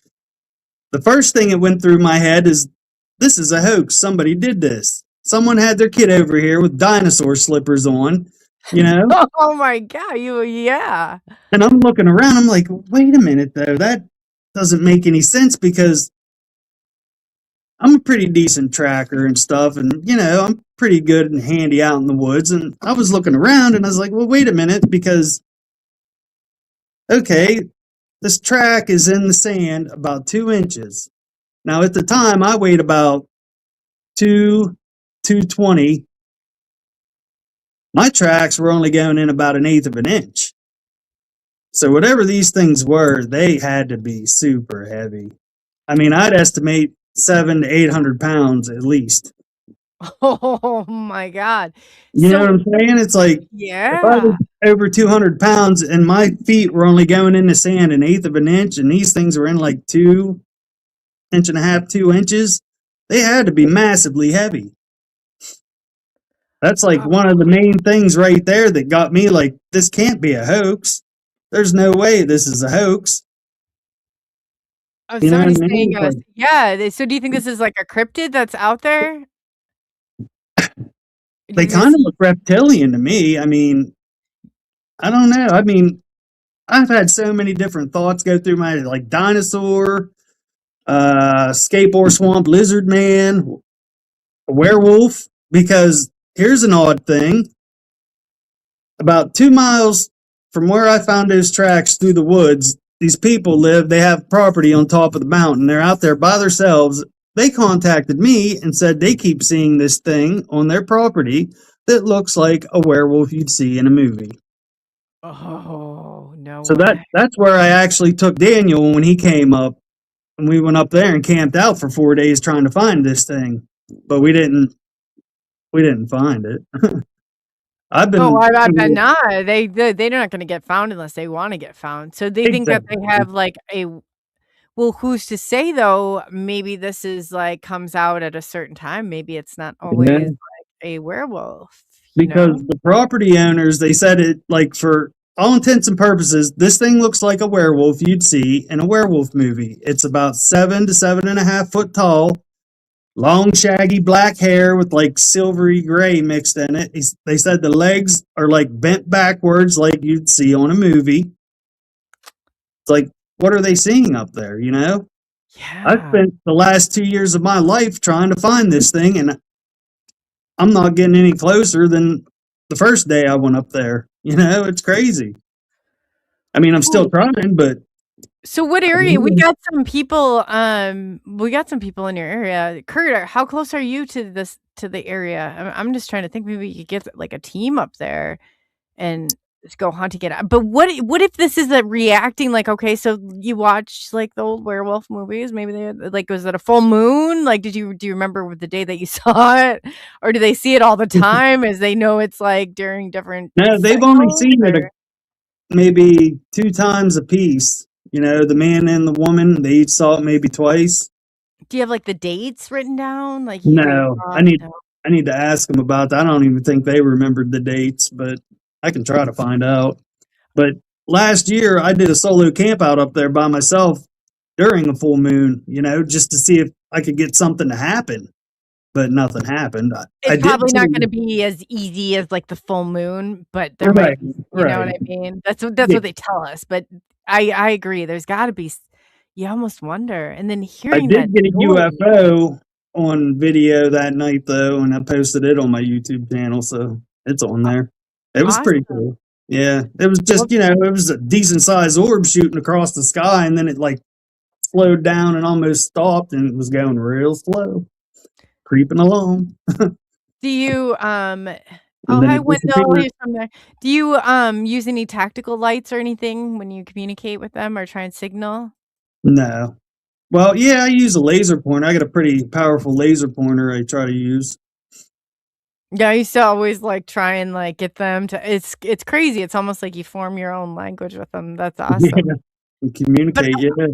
the first thing that went through my head is, this is a hoax. Somebody did this. Someone had their kid over here with dinosaur slippers on, Oh my God. Yeah. And I'm looking around. I'm like, wait a minute, though. That doesn't make any sense, because I'm a pretty decent tracker and stuff. And, I'm pretty good and handy out in the woods. And I was looking around, and I was like, well, wait a minute, because okay, this track is in the sand about 2 inches. Now, at the time, I weighed about 220. My tracks were only going in about 1/8 of an inch. So whatever these things were, they had to be super heavy. I'd estimate 700 to 800 pounds at least. Oh my God. You know what I'm saying? It's like, if I was over 200 pounds and my feet were only going in the sand 1/8 of an inch, and these things were in like 2.5 inches, 2 inches, they had to be massively heavy. That's like one of the main things right there that got me like, this can't be a hoax. There's no way this is a hoax. Somebody's saying, so do you think this is like a cryptid that's out there? They kind of look reptilian to me. I don't know. I've had so many different thoughts go through my head, like dinosaur, skateboard swamp lizard man, a werewolf. Because here's an odd thing. About 2 miles from where I found those tracks through the woods, these people live. They have property on top of the mountain. They're out there by themselves. They contacted me and said they keep seeing this thing on their property that looks like a werewolf you'd see in a movie. Oh, no. So that's where I actually took Daniel when he came up, and we went up there and camped out for 4 days trying to find this thing, but we didn't find it. I bet not. They're not going to get found unless they want to get found. So they think that they have like well, who's to say though? Maybe this is like comes out at a certain time. Maybe it's not always like a werewolf. Because the property owners, they said it like, for all intents and purposes, this thing looks like a werewolf you'd see in a werewolf movie. It's about 7 to 7.5 foot tall, long, shaggy black hair with like silvery gray mixed in it. They said the legs are like bent backwards like you'd see on a movie. It's like, what are they seeing up there, Yeah. I've spent the last 2 years of my life trying to find this thing, and I'm not getting any closer than the first day I went up there. It's crazy. I'm still trying, but. So what area? We got some people in your area. Kurt, how close are you to the area? I'm just trying to think, maybe you could get like a team up there and just go hunting it. But what if this is a reacting, like, okay, so you watch like the old werewolf movies, maybe they like, was it a full moon? Like, do you remember the day that you saw it, or do they see it all the time as they know it's like during different No, they've only cycles? seen it maybe 2 times a piece. You know, the man and the woman, they each saw it maybe twice. Do you have like the dates written down? Like where you No, saw I it? need No. I need to ask them about that. I don't even think they remembered the dates, but I can try to find out. But last year, I did a solo camp out up there by myself during a full moon, you know, just to see if I could get something to happen. But nothing happened. I It's did probably not see. gonna be as easy as, like, the full moon, but there might Right, be, you know what right. I mean? That's Yeah, what they tell us, but I agree, there's gotta be s you almost wonder, and then I hearing that did get a noise. UFO on video that night though, and I posted it on my YouTube channel, so it's on there. It was pretty Awesome. cool. Yeah, it was Well, just, you know, it was a decent sized orb shooting across the sky, and then it like slowed down and almost stopped, and it was going real slow, creeping along, do you, and oh, then hi, it Wendell, disappeared. here's from there. Do you, use any tactical lights or anything when you communicate with them or try and signal? No. Well, yeah, I use a laser pointer. I got a pretty powerful laser pointer I try to use. Yeah, I used to always, like, try and, like, get them to it's crazy, it's almost like you form your own language with them, that's awesome. Yeah, and But communicate. Yeah,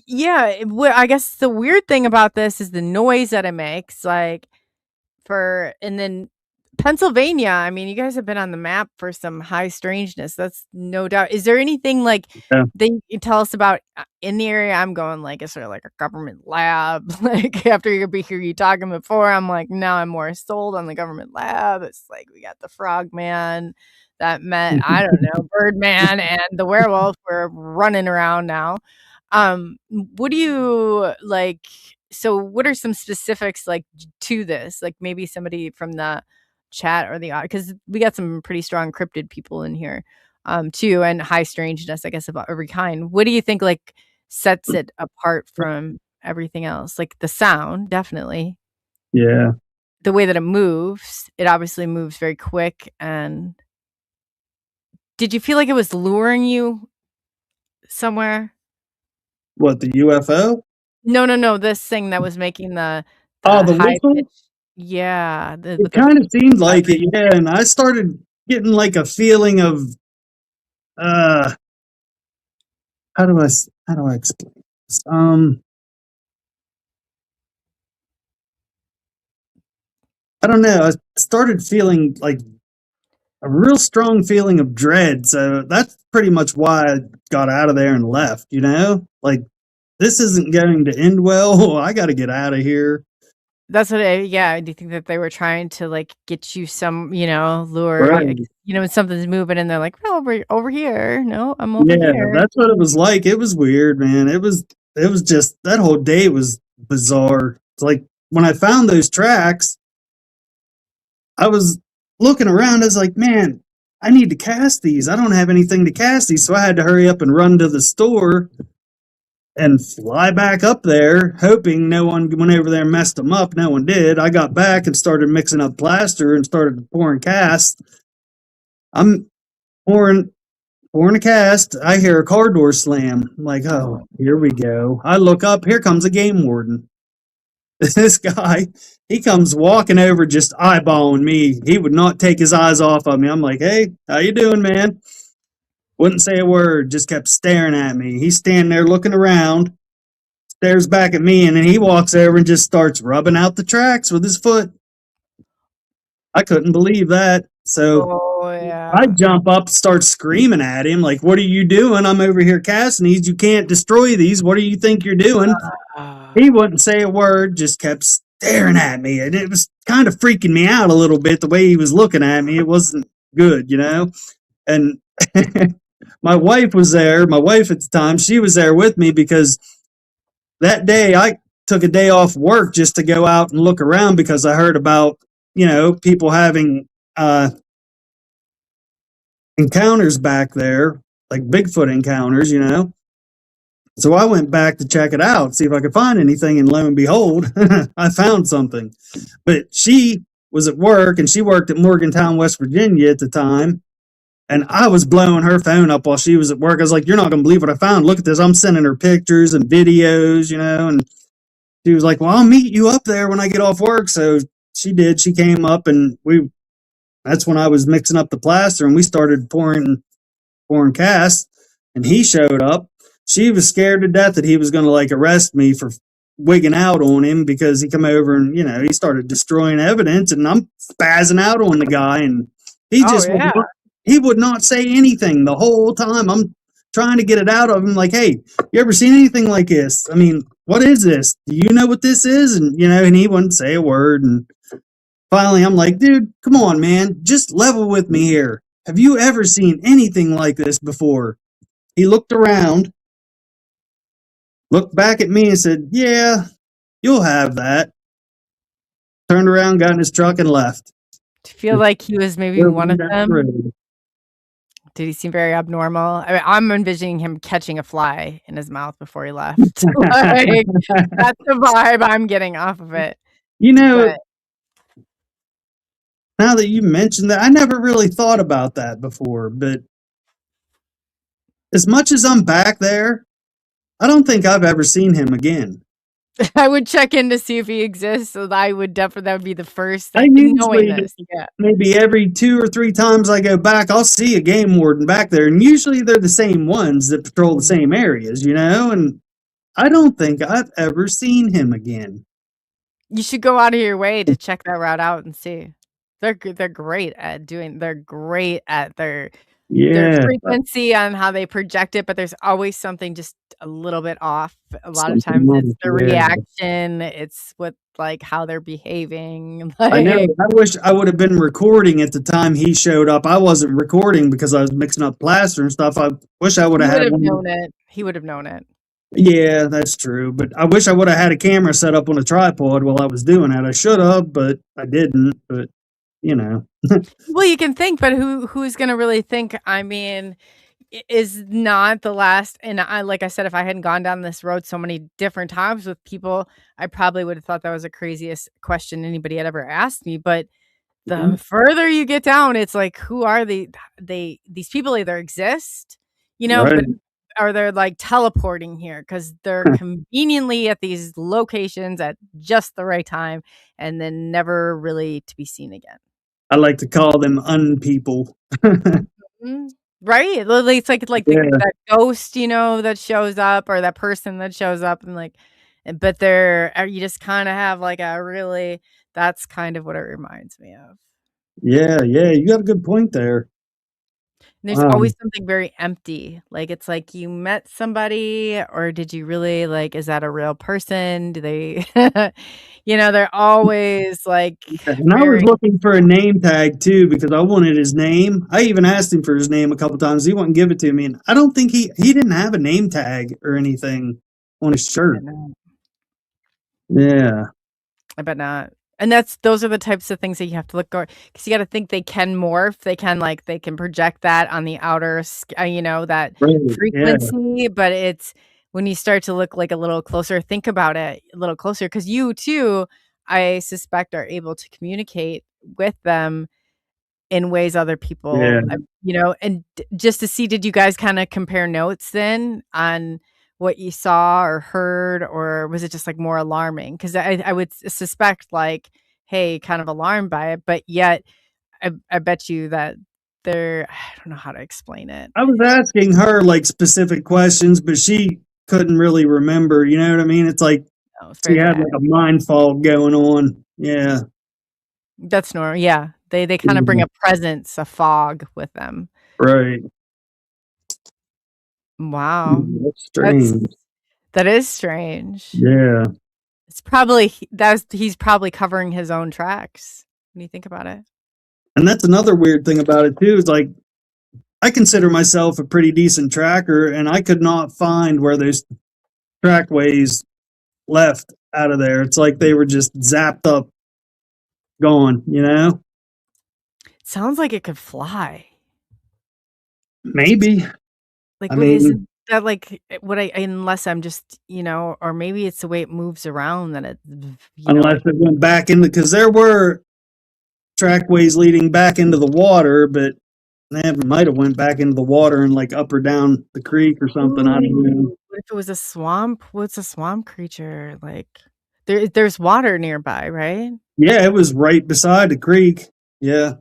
yeah, I guess the weird thing about this is the noise that it makes, like, and then Pennsylvania, I mean, you guys have been on the map for some high strangeness, that's no doubt. Is there anything, like, yeah. that you can tell us about, in the area I'm going, like, is there, like, a government lab? Like, after hear you talking before, I'm like, now I'm more sold on the government lab. It's like, we got the frogman that met, I don't know, Birdman and the werewolf, we're running around now. What do you like? So, what are some specifics like to this? Like maybe somebody from the chat or the because we got some pretty strong cryptid people in here, too, and high strangeness, I guess, of every kind. What do you think like sets it apart from everything else? Like the sound, definitely. Yeah. The way that it obviously moves very quick. And did you feel like it was luring you somewhere? What, the UFO? No, no, no, this thing that was making Oh, the the high whistle? pitch, yeah, It with the kind of seemed like it, vibration. yeah. And I started getting like a feeling of uh how do I explain this? I don't know. I started feeling like a real strong feeling of dread. So that's pretty much why I got out of there and left, you know? Like this isn't going to end well. I got to get out of here. That's what yeah, do you think that they were trying to, like, get you some, lure, Right. when something's moving and they're like, "Well, over here. No, I'm over Yeah, here." that's what it was like. It was weird, man. It was just that whole day was bizarre. It's like when I found those tracks, I was looking around. I was like, man, I need to cast these. I don't have anything to cast these, so I had to hurry up and run to the store and fly back up there, hoping no one went over there and messed them up. No one did. I got back and started mixing up plaster and started pouring cast. I'm pouring a cast. I hear a car door slam. I'm like, oh, here we go. I look up. Here comes a game warden. This guy, he comes walking over, just eyeballing me. He would not take his eyes off of me. I'm like, hey, how you doing, man? Wouldn't say a word. Just kept staring at me. He's standing there looking around, stares back at me, and then he walks over and just starts rubbing out the tracks with his foot. I couldn't believe that. So Oh, I yeah. jump up, start screaming at him, like, what are you doing? I'm over here casting these. You can't destroy these. What do you think you're doing? Ah. He wouldn't say a word, just kept staring at me. And it was kind of freaking me out a little bit the way he was looking at me. It wasn't good, you know? And my wife was there. My wife at the time, she was there with me because that day I took a day off work just to go out and look around because I heard about, people having encounters back there, like Bigfoot encounters. So I went back to check it out, see if I could find anything, and lo and behold, I found something. But she was at work, and she worked at Morgantown, West Virginia at the time, And I was blowing her phone up while she was at work. I was like, "You're not going to believe what I found. Look at this." I'm sending her pictures and videos, and she was like, "Well, I'll meet you up there when I get off work." So she did. She came up, and that's when I was mixing up the plaster, and we started pouring cast, and he showed up. She was scared to death that he was going to like arrest me for wigging out on him, because he come over and he started destroying evidence, and I'm spazzing out on the guy, and he just would not say anything the whole time. I'm trying to get it out of him, like, "Hey, you ever seen anything like this? I mean, what is this? Do you know what this is?" And and he wouldn't say a word. And finally, I'm like, "Dude, come on, man, just level with me here. Have you ever seen anything like this before?" He looked around, looked back at me, and said, "Yeah, you'll have that." Turned around, got in his truck, and left. Do you feel like he was maybe one of them? Did he seem very abnormal? I mean, I'm envisioning him catching a fly in his mouth before he left. Like, that's the vibe I'm getting off of it. Now that you mentioned that, I never really thought about that before, but as much as I'm back there, I don't think I've ever seen him again. I would check in to see if he exists, so that would be the first I thing, usually, knowing this. Yeah. maybe every 2 or 3 times I go back, I'll see a game warden back there, and usually they're the same ones that patrol the same areas, and I don't think I've ever seen him again. You should go out of your way to check that route out and see. They're great at their frequency on how they project it, but there's always something just a little bit off. A lot of times it's the reaction, it's with like how they're behaving. I know. I wish I would have been recording at the time he showed up. I wasn't recording because I was mixing up plaster and stuff. I wish I would have had known it. He would have known it. Yeah, that's true. But I wish I would have had a camera set up on a tripod while I was doing it. I should have, but I didn't. But Well, you can think, but who's going to really think? I mean, is not the last. And like I said, if I hadn't gone down this road so many different times with people, I probably would have thought that was the craziest question anybody had ever asked me. But the further you get down, it's like, who are these people? Either exist, right. but are they like teleporting here because they're conveniently at these locations at just the right time, and then never really to be seen again. I like to call them unpeople. Right? It's like that ghost, that shows up, or that person that shows up, and but you just kind of have like a really. That's kind of what it reminds me of. Yeah, you got a good point there. And there's always something very empty. Like, it's like you met somebody, or did you really, is that a real person? Do they, they're always like. And I was looking for a name tag too, because I wanted his name. I even asked him for his name a couple times. He wouldn't give it to me. And I don't think he didn't have a name tag or anything on his shirt. Yeah. I bet not. And those are the types of things that you have to look for, because you got to think they can morph. They can project that on the outer, that frequency. Yeah. But it's when you start to look like a little closer, think about it a little closer, because you too, I suspect, are able to communicate with them in ways other people, and just to see, did you guys kind of compare notes then on what you saw or heard, or was it just like more alarming? Because I would suspect hey, kind of alarmed by it, but yet I bet you that I don't know how to explain it. I was asking her specific questions, but she couldn't really remember. You know what I mean? It's like she had a mind fog going on. Yeah, that's normal. Yeah, they kind of bring a presence, a fog with them. Right. Wow. That's strange. That is strange. Yeah. It's probably he's probably covering his own tracks when you think about it. And that's another weird thing about it too, is I consider myself a pretty decent tracker, and I could not find where those trackways left out of there. It's like they were just zapped up, gone, It sounds like it could fly. Maybe. Isn't that unless I'm just, or maybe it's the way it moves around that it, unless it went back into, because there were trackways leading back into the water, but It might have went back into the water and like up or down the creek or something. I don't know. Ooh, what if it was a swamp? What's a swamp creature? Like there's water nearby, right? Yeah, it was right beside the creek. Yeah,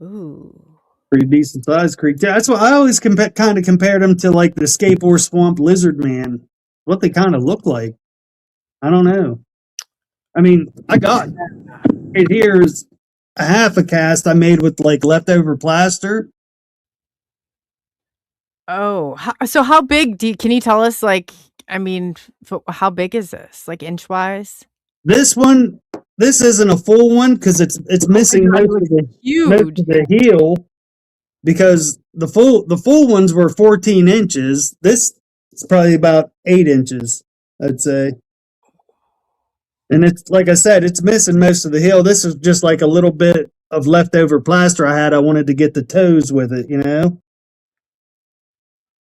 Ooh. pretty decent sized creek. Yeah, that's what I always kind of compared them to, like the Scape or Swamp Lizard Man. What they kind of look like. I don't know. I mean, I got it. Here's a half a cast I made with like leftover plaster. Oh, so how big can you tell us, like, I mean, how big is this? Like inch-wise? This one, this isn't a full one because it's missing God, it most looks of huge. the heel, because the full ones were 14 inches. This is probably about 8 inches, I'd say. And it's like I said, it's missing most of the heel. This is just like a little bit of leftover plaster I had. I wanted to get the toes with it, you know.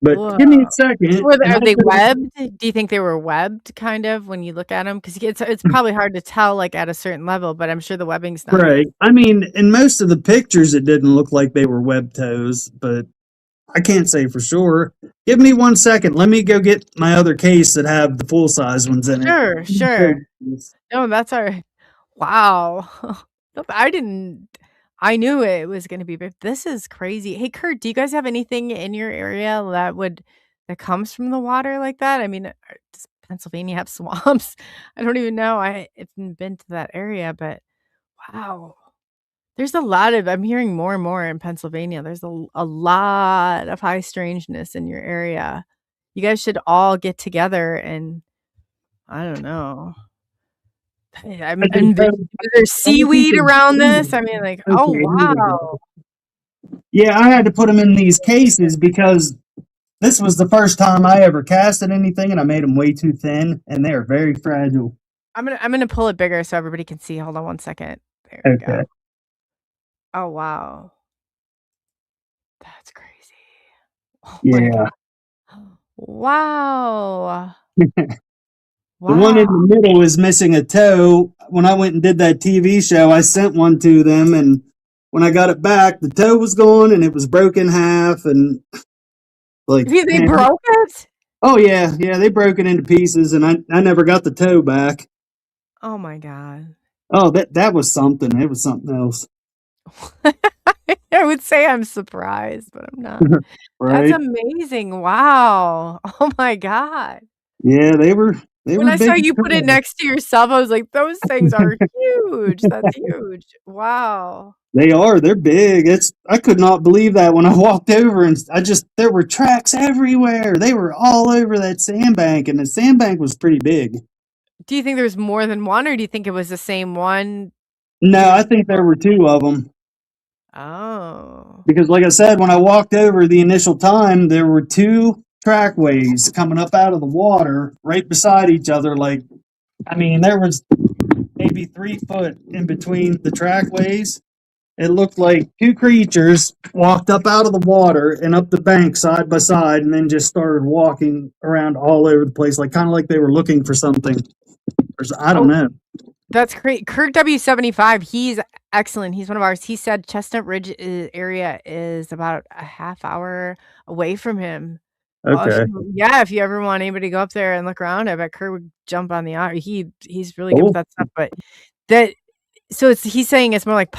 But Whoa. give me a second. Are they webbed? Do you think they were webbed, kind of, when you look at them? Because it's probably hard to tell, like, at a certain level, but I'm sure the webbing's not. Right. I mean, in most of the pictures, it didn't look like they were web toes, but I can't say for sure. Give me 1 second. Let me go get my other case that have the full size ones in it. Sure. No, that's all right. Wow. I knew it was going to be big. This is crazy. Hey, Kurt, do you guys have anything in your area that comes from the water like that? I mean, does Pennsylvania have swamps? I don't even know. I haven't been to that area, but wow. There's I'm hearing more and more in Pennsylvania. There's a lot of high strangeness in your area. You guys should all get together and, I don't know. And there's seaweed around this. I mean, like, oh wow. Yeah, I had to put them in these cases because this was the first time I ever casted anything, and I made them way too thin, and they are very fragile. I'm gonna pull it bigger so everybody can see. Hold on 1 second. There we go. Oh wow, that's crazy. Oh, yeah. Wow. The one in the middle is missing a toe. When I went and did that TV show, I sent one to them, and when I got it back, the toe was gone and it was broken in half. And like, they broke it? Oh yeah, they broke it into pieces, and I never got the toe back. Oh my god. Oh, that was something. It was something else. I would say I'm surprised, but I'm not. Right? That's amazing. Wow. Oh my god. Yeah, they were. When I saw you put it next to yourself, I was like, those things are huge. That's huge. Wow. They are. They're big. I could not believe that when I walked over, and there were tracks everywhere. They were all over that sandbank, and the sandbank was pretty big. Do you think there was more than one, or do you think it was the same one? No, I think there were two of them. Oh. Because like I said, when I walked over the initial time, there were two trackways coming up out of the water right beside each other. Like, I mean, there was maybe 3 foot in between the trackways. It looked like two creatures walked up out of the water and up the bank side by side, and then just started walking around all over the place, like kind of like they were looking for something. I don't know. That's great. Kirk W75, he's excellent. He's one of ours. He said Chestnut Ridge area is about a half hour away from him. Okay. If you ever want anybody to go up there and look around, I bet Kurt would jump on the otter. He's really good with that stuff. But he's saying it's more like,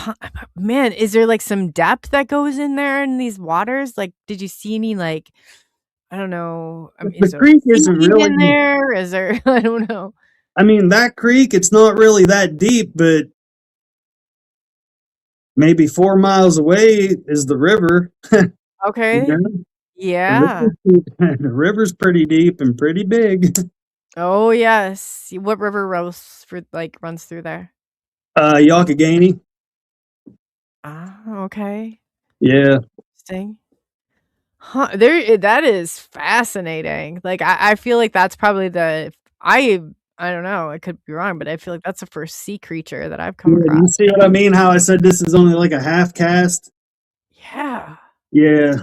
man, is there like some depth that goes in there in these waters? Like, did you see any, like, I don't know. I mean, the creek isn't really in there. Is there? I don't know. I mean, that creek, it's not really that deep, but maybe 4 miles away is the river. Okay. Yeah. The river's pretty deep and pretty big. Oh yes. What river runs through there? Youghiogheny. Ah, okay. Yeah. Interesting. Huh. That is fascinating. Like I feel like that's probably I don't know, I could be wrong, but I feel like that's the first sea creature that I've come across. You see what I mean? How I said this is only like a half cast? Yeah. Yeah.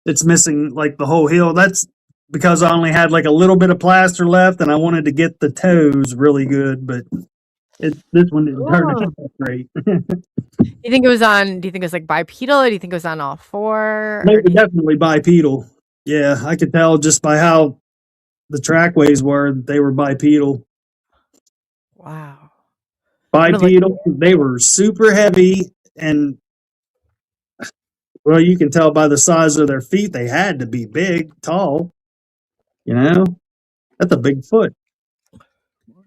It's missing like the whole heel. That's because I only had like a little bit of plaster left, and I wanted to get the toes really good, but This one didn't turn Ooh. out that great. Do you think it was on? Do you think it was like bipedal? Or do you think it was on all four? They Or were do you? definitely bipedal. Yeah, I could tell just by how the trackways were that they were bipedal. Wow. I'm gonna look. Bipedal. They were super heavy, and well, you can tell by the size of their feet, they had to be big, tall. You know, that's a big foot.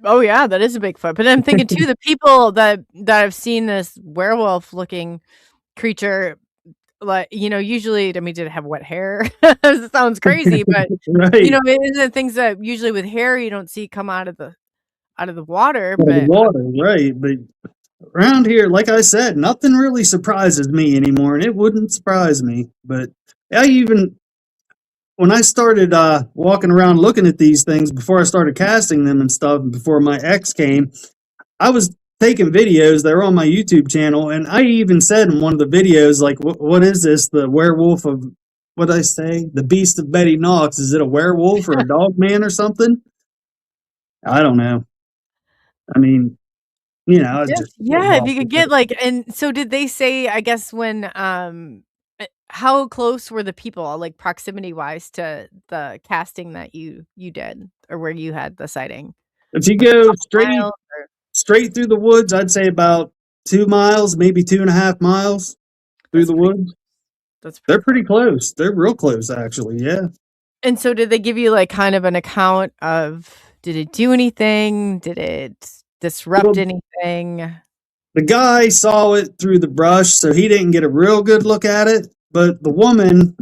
Oh yeah, that is a Bigfoot. But I'm thinking too, the people that have seen this werewolf looking creature, like usually, I mean, did it have wet hair? It sounds crazy, but Right. isn't it things that usually with hair you don't see come out of the water? Well, the But water, right? But around here, like I said, nothing really surprises me anymore, and it wouldn't surprise me. But I even when I started walking around looking at these things before I started casting them and stuff, and before my ex came, I was taking videos. They were on my YouTube channel, and I even said in one of the videos, like, "What is this? The werewolf of what did I say? The beast of Betty Knox? Is it a werewolf or a dog man or something? I don't know. I mean, I was just yeah, if you could get like, and so did they say? I guess when how close were the people, like proximity wise, to the casting that you did, or where you had the sighting? if you Like a go couple miles, or straight through the woods, I'd say about 2 miles, maybe 2.5 miles through that's the pretty. woods. That's They're pretty pretty close. close. They're real close, actually. Yeah. And so did they give you like kind of an account of, did it do anything? Did it disrupt Well, anything? the guy saw it through the brush, so he didn't get a real good look at it. But the woman,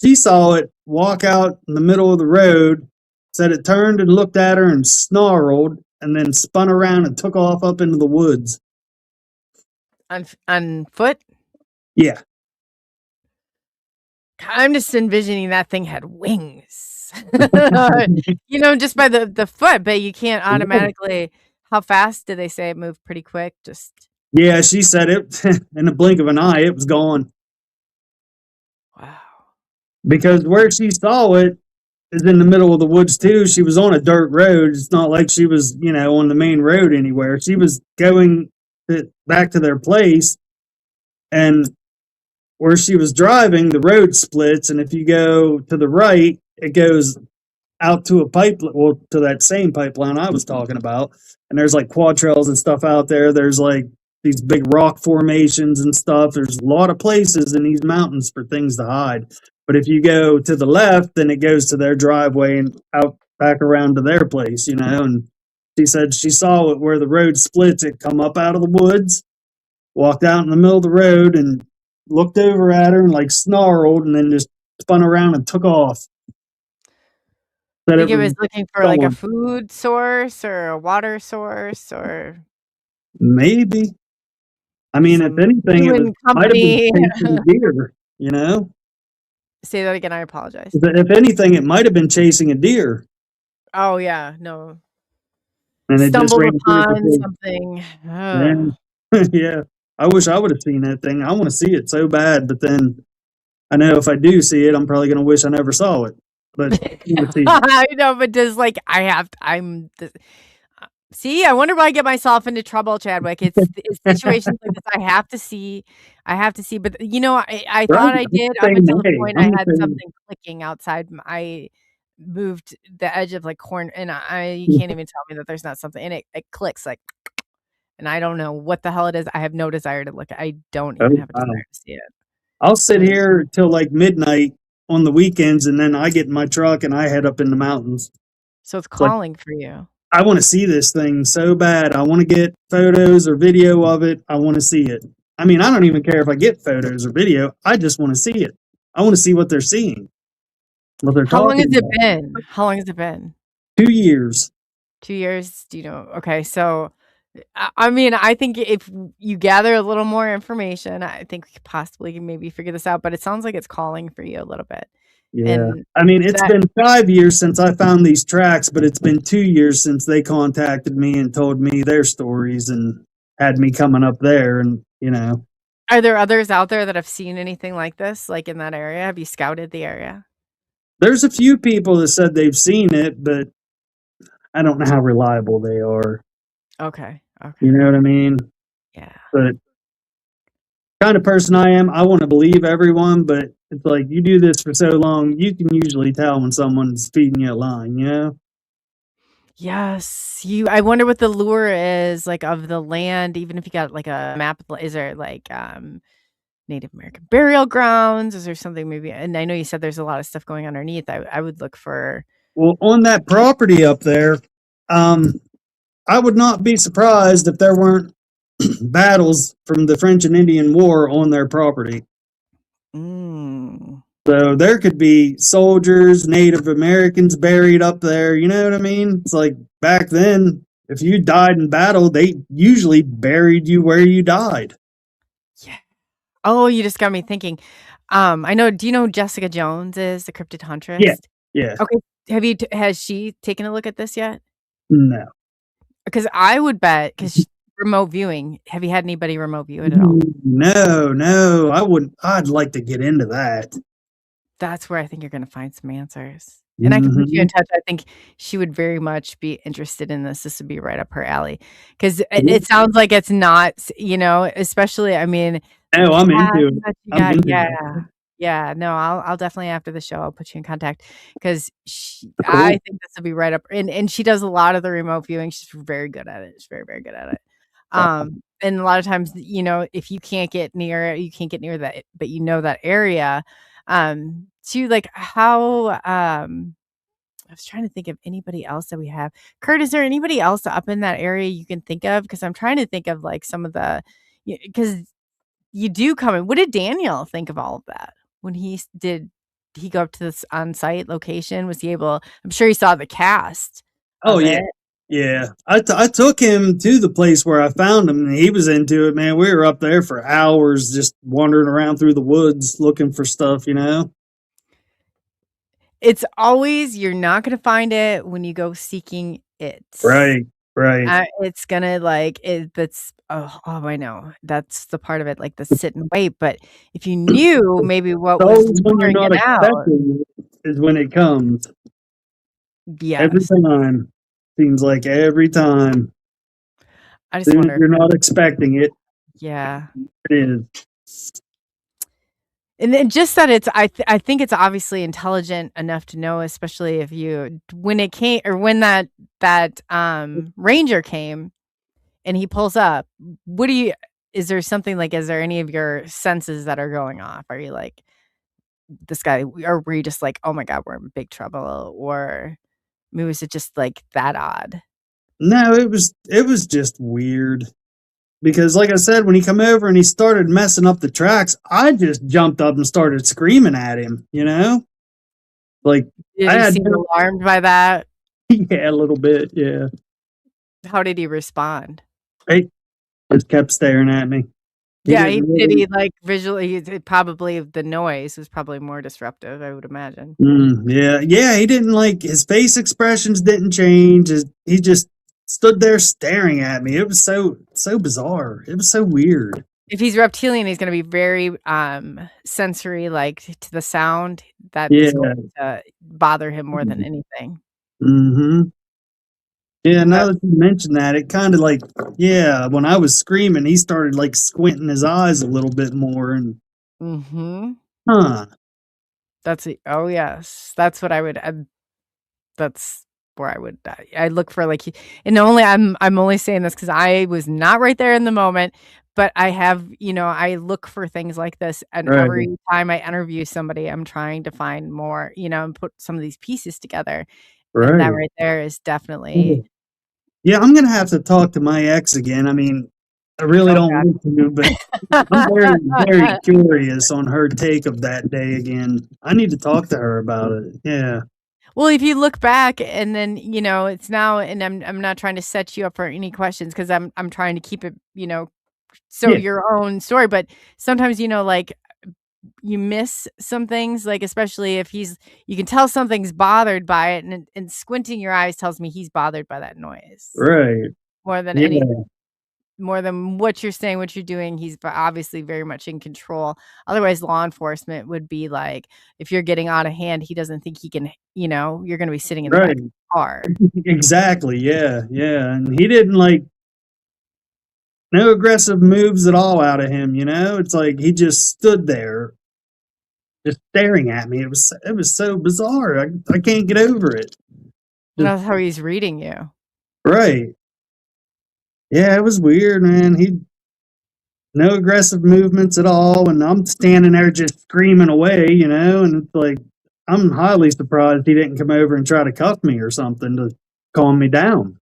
she saw it walk out in the middle of the road, said it turned and looked at her and snarled, and then spun around and took off up into the woods. On foot? Yeah. I'm just envisioning that thing had wings. Just by the foot, but you can't automatically. How fast did they say it moved? Pretty quick, just. Yeah, she said it in the blink of an eye, it was gone. Wow. Because where she saw it is in the middle of the woods too. She was on a dirt road. It's not like she was, on the main road anywhere. She was going back to their place, and where she was driving, the road splits, and if you go to the right, it goes out to a to that same pipeline I was talking about. And there's like quad trails and stuff out there. There's like these big rock formations and stuff. There's a lot of places in these mountains for things to hide. But if you go to the left, then it goes to their driveway and out back around to their place, And she said she saw it where the road splits. It come up out of the woods, walked out in the middle of the road, and looked over at her and like snarled, and then just spun around and took off. I think it was looking for like a food source or a water source, or maybe. I mean, if anything, it might have been chasing a deer, Say that again, I apologize. If anything, it might have been chasing a deer. Oh yeah, no. And it Stumbled just upon something. Yeah. I wish I would have seen that thing. I want to see it so bad, but then I know if I do see it, I'm probably going to wish I never saw it. But I know, but does see, I wonder why I get myself into trouble, Chadwick. It's situations like this. I have to see. But I thought I did up until the point I had something clicking outside. I moved the edge of like corn, and you can't even tell me that there's not something, and it clicks like, and I don't know what the hell it is. I have no desire to look. I don't even have a desire to see it. I'll sit here till like midnight on the weekends, and then I get in my truck and I head up in the mountains. So it's calling for you. I want to see this thing so bad. I want to get photos or video of it. I want to see it. I mean, I don't even care if I get photos or video. I just want to see it. I want to see what they're seeing. What they're How long has talking it about. been? How long has it been? 2 years. 2 years? Do you know? Okay, so I mean, I think if you gather a little more information, I think we could possibly maybe figure this out. But it sounds like it's calling for you a little bit. Yeah. And I mean, it's been 5 years since I found these tracks, but it's been 2 years since they contacted me and told me their stories and had me coming up there. And, Are there others out there that have seen anything like this, like in that area? Have you scouted the area? There's a few people that said they've seen it, but I don't know how reliable they are. Okay. Okay. You know what I mean? Yeah. But kind of person I am, I want to believe everyone, but it's like you do this for so long, you can usually tell when someone's feeding you a line, you know? Yes. I wonder what the lure is like of the land, even if you got like a map. Is there like Native American burial grounds? Is there something maybe? And I know you said there's a lot of stuff going underneath. I would look for. Well, on that property up there, I would not be surprised if there weren't battles from the French and Indian War on their property. Mm. So there could be soldiers, Native Americans buried up there. You know what I mean? It's like back then, if you died in battle, they usually buried you where you died. Yeah. Oh, you just got me thinking. I know. Do you know who Jessica Jones is, the cryptid huntress? Yeah. Yeah. Okay. Has she taken a look at this yet? No. Because I would bet, because remote viewing. Have you had anybody remote view it at all? No. I'd like to get into that. That's where I think you're going to find some answers. And I can put you in touch. I think she would very much be interested in this. This would be right up her alley. Because it sounds like it's not, especially, I mean. Oh, I'm into it. Yeah. No, I'll definitely, after the show, I'll put you in contact. Because I think this will be right up. And she does a lot of the remote viewing. She's very good at it. She's very, very good at it. And a lot of times, if you can't get near that, but that area. To like how I was trying to think of anybody else that we have. Kurt, is there anybody else up in that area you can think of? Because I'm trying to think of like some of the, because you do come in. What did Daniel think of all of that when he go up to this on-site location? Was he able? I'm sure he saw the cast. Oh yeah. Yeah, I took him to the place where I found him, and he was into it, man. We were up there for hours just wandering around through the woods looking for stuff, It's always, you're not going to find it when you go seeking it. Right. It's going to I know. That's the part of it, like the sit and wait. But if you knew maybe what was luring it out. Is when it comes. Yeah. Every time. Seems like every time. I just wonder. You're not expecting it. Yeah. It is. And then just that I think it's obviously intelligent enough to know, especially if when that ranger came and he pulls up, is there something like, is there any of your senses that are going off? Are you like, this guy, or were you just like, oh my God, we're in big trouble? Or maybe was it just like that odd? No, it was just weird. Because like I said, when he come over and he started messing up the tracks, I just jumped up and started screaming at him, Like, did he seem alarmed by that? Yeah, a little bit, yeah. How did he respond? He just kept staring at me. Did he like visually? Probably the noise was probably more disruptive, I would imagine. Yeah. He didn't like, his face expressions didn't change. He just stood there staring at me. It was so bizarre. It was so weird. If he's reptilian, he's going to be very sensory, like to the sound. That is going to bother him more than anything. Mm-hmm. Yeah, now that you mentioned that, it kind of like, when I was screaming, he started like squinting his eyes a little bit more. And oh yes, that's what I would. That's where I would. I look for like, and I'm only saying this because I was not right there in the moment, but I have, I look for things like this, and every time I interview somebody, I'm trying to find more, and put some of these pieces together. Right. And that right there is definitely. Yeah, I'm gonna have to talk to my ex again. I mean, I really don't want to, but I'm very, very curious on her take of that day again. I need to talk to her about it. Yeah. Well, if you look back and then, it's now, and I'm not trying to set you up for any questions because I'm trying to keep it, your own story. But sometimes, like you miss some things, like especially if you can tell something's bothered by it, and squinting your eyes tells me he's bothered by that noise. Right. More than anything. More than what you're saying, what you're doing, he's obviously very much in control. Otherwise, law enforcement would be like, if you're getting out of hand, he doesn't think he can, you're going to be sitting in the back of the car. Exactly. Yeah. And he didn't like, no aggressive moves at all out of him. It's like he just stood there, just staring at me. It was so bizarre. I can't get over it. That's how he's reading you. Right. Yeah, it was weird, man. No aggressive movements at all, and I'm standing there just screaming away, and it's like I'm highly surprised he didn't come over and try to cuff me or something to calm me down.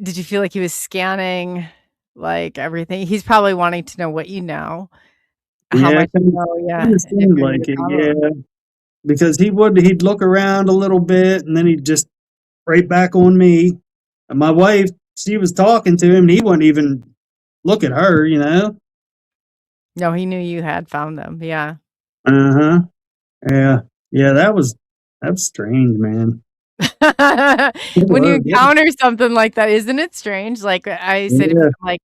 Did you feel like he was scanning like everything? He's probably wanting to know what you know. How much you know, yeah. It seemed like it, yeah. Because he'd look around a little bit and then he'd just right back on me. And my wife, she was talking to him and he wouldn't even look at her, No, he knew you had found them, yeah. Uh-huh. Yeah, that was strange, man. When you encounter something like that, isn't it strange? Like I say to people, like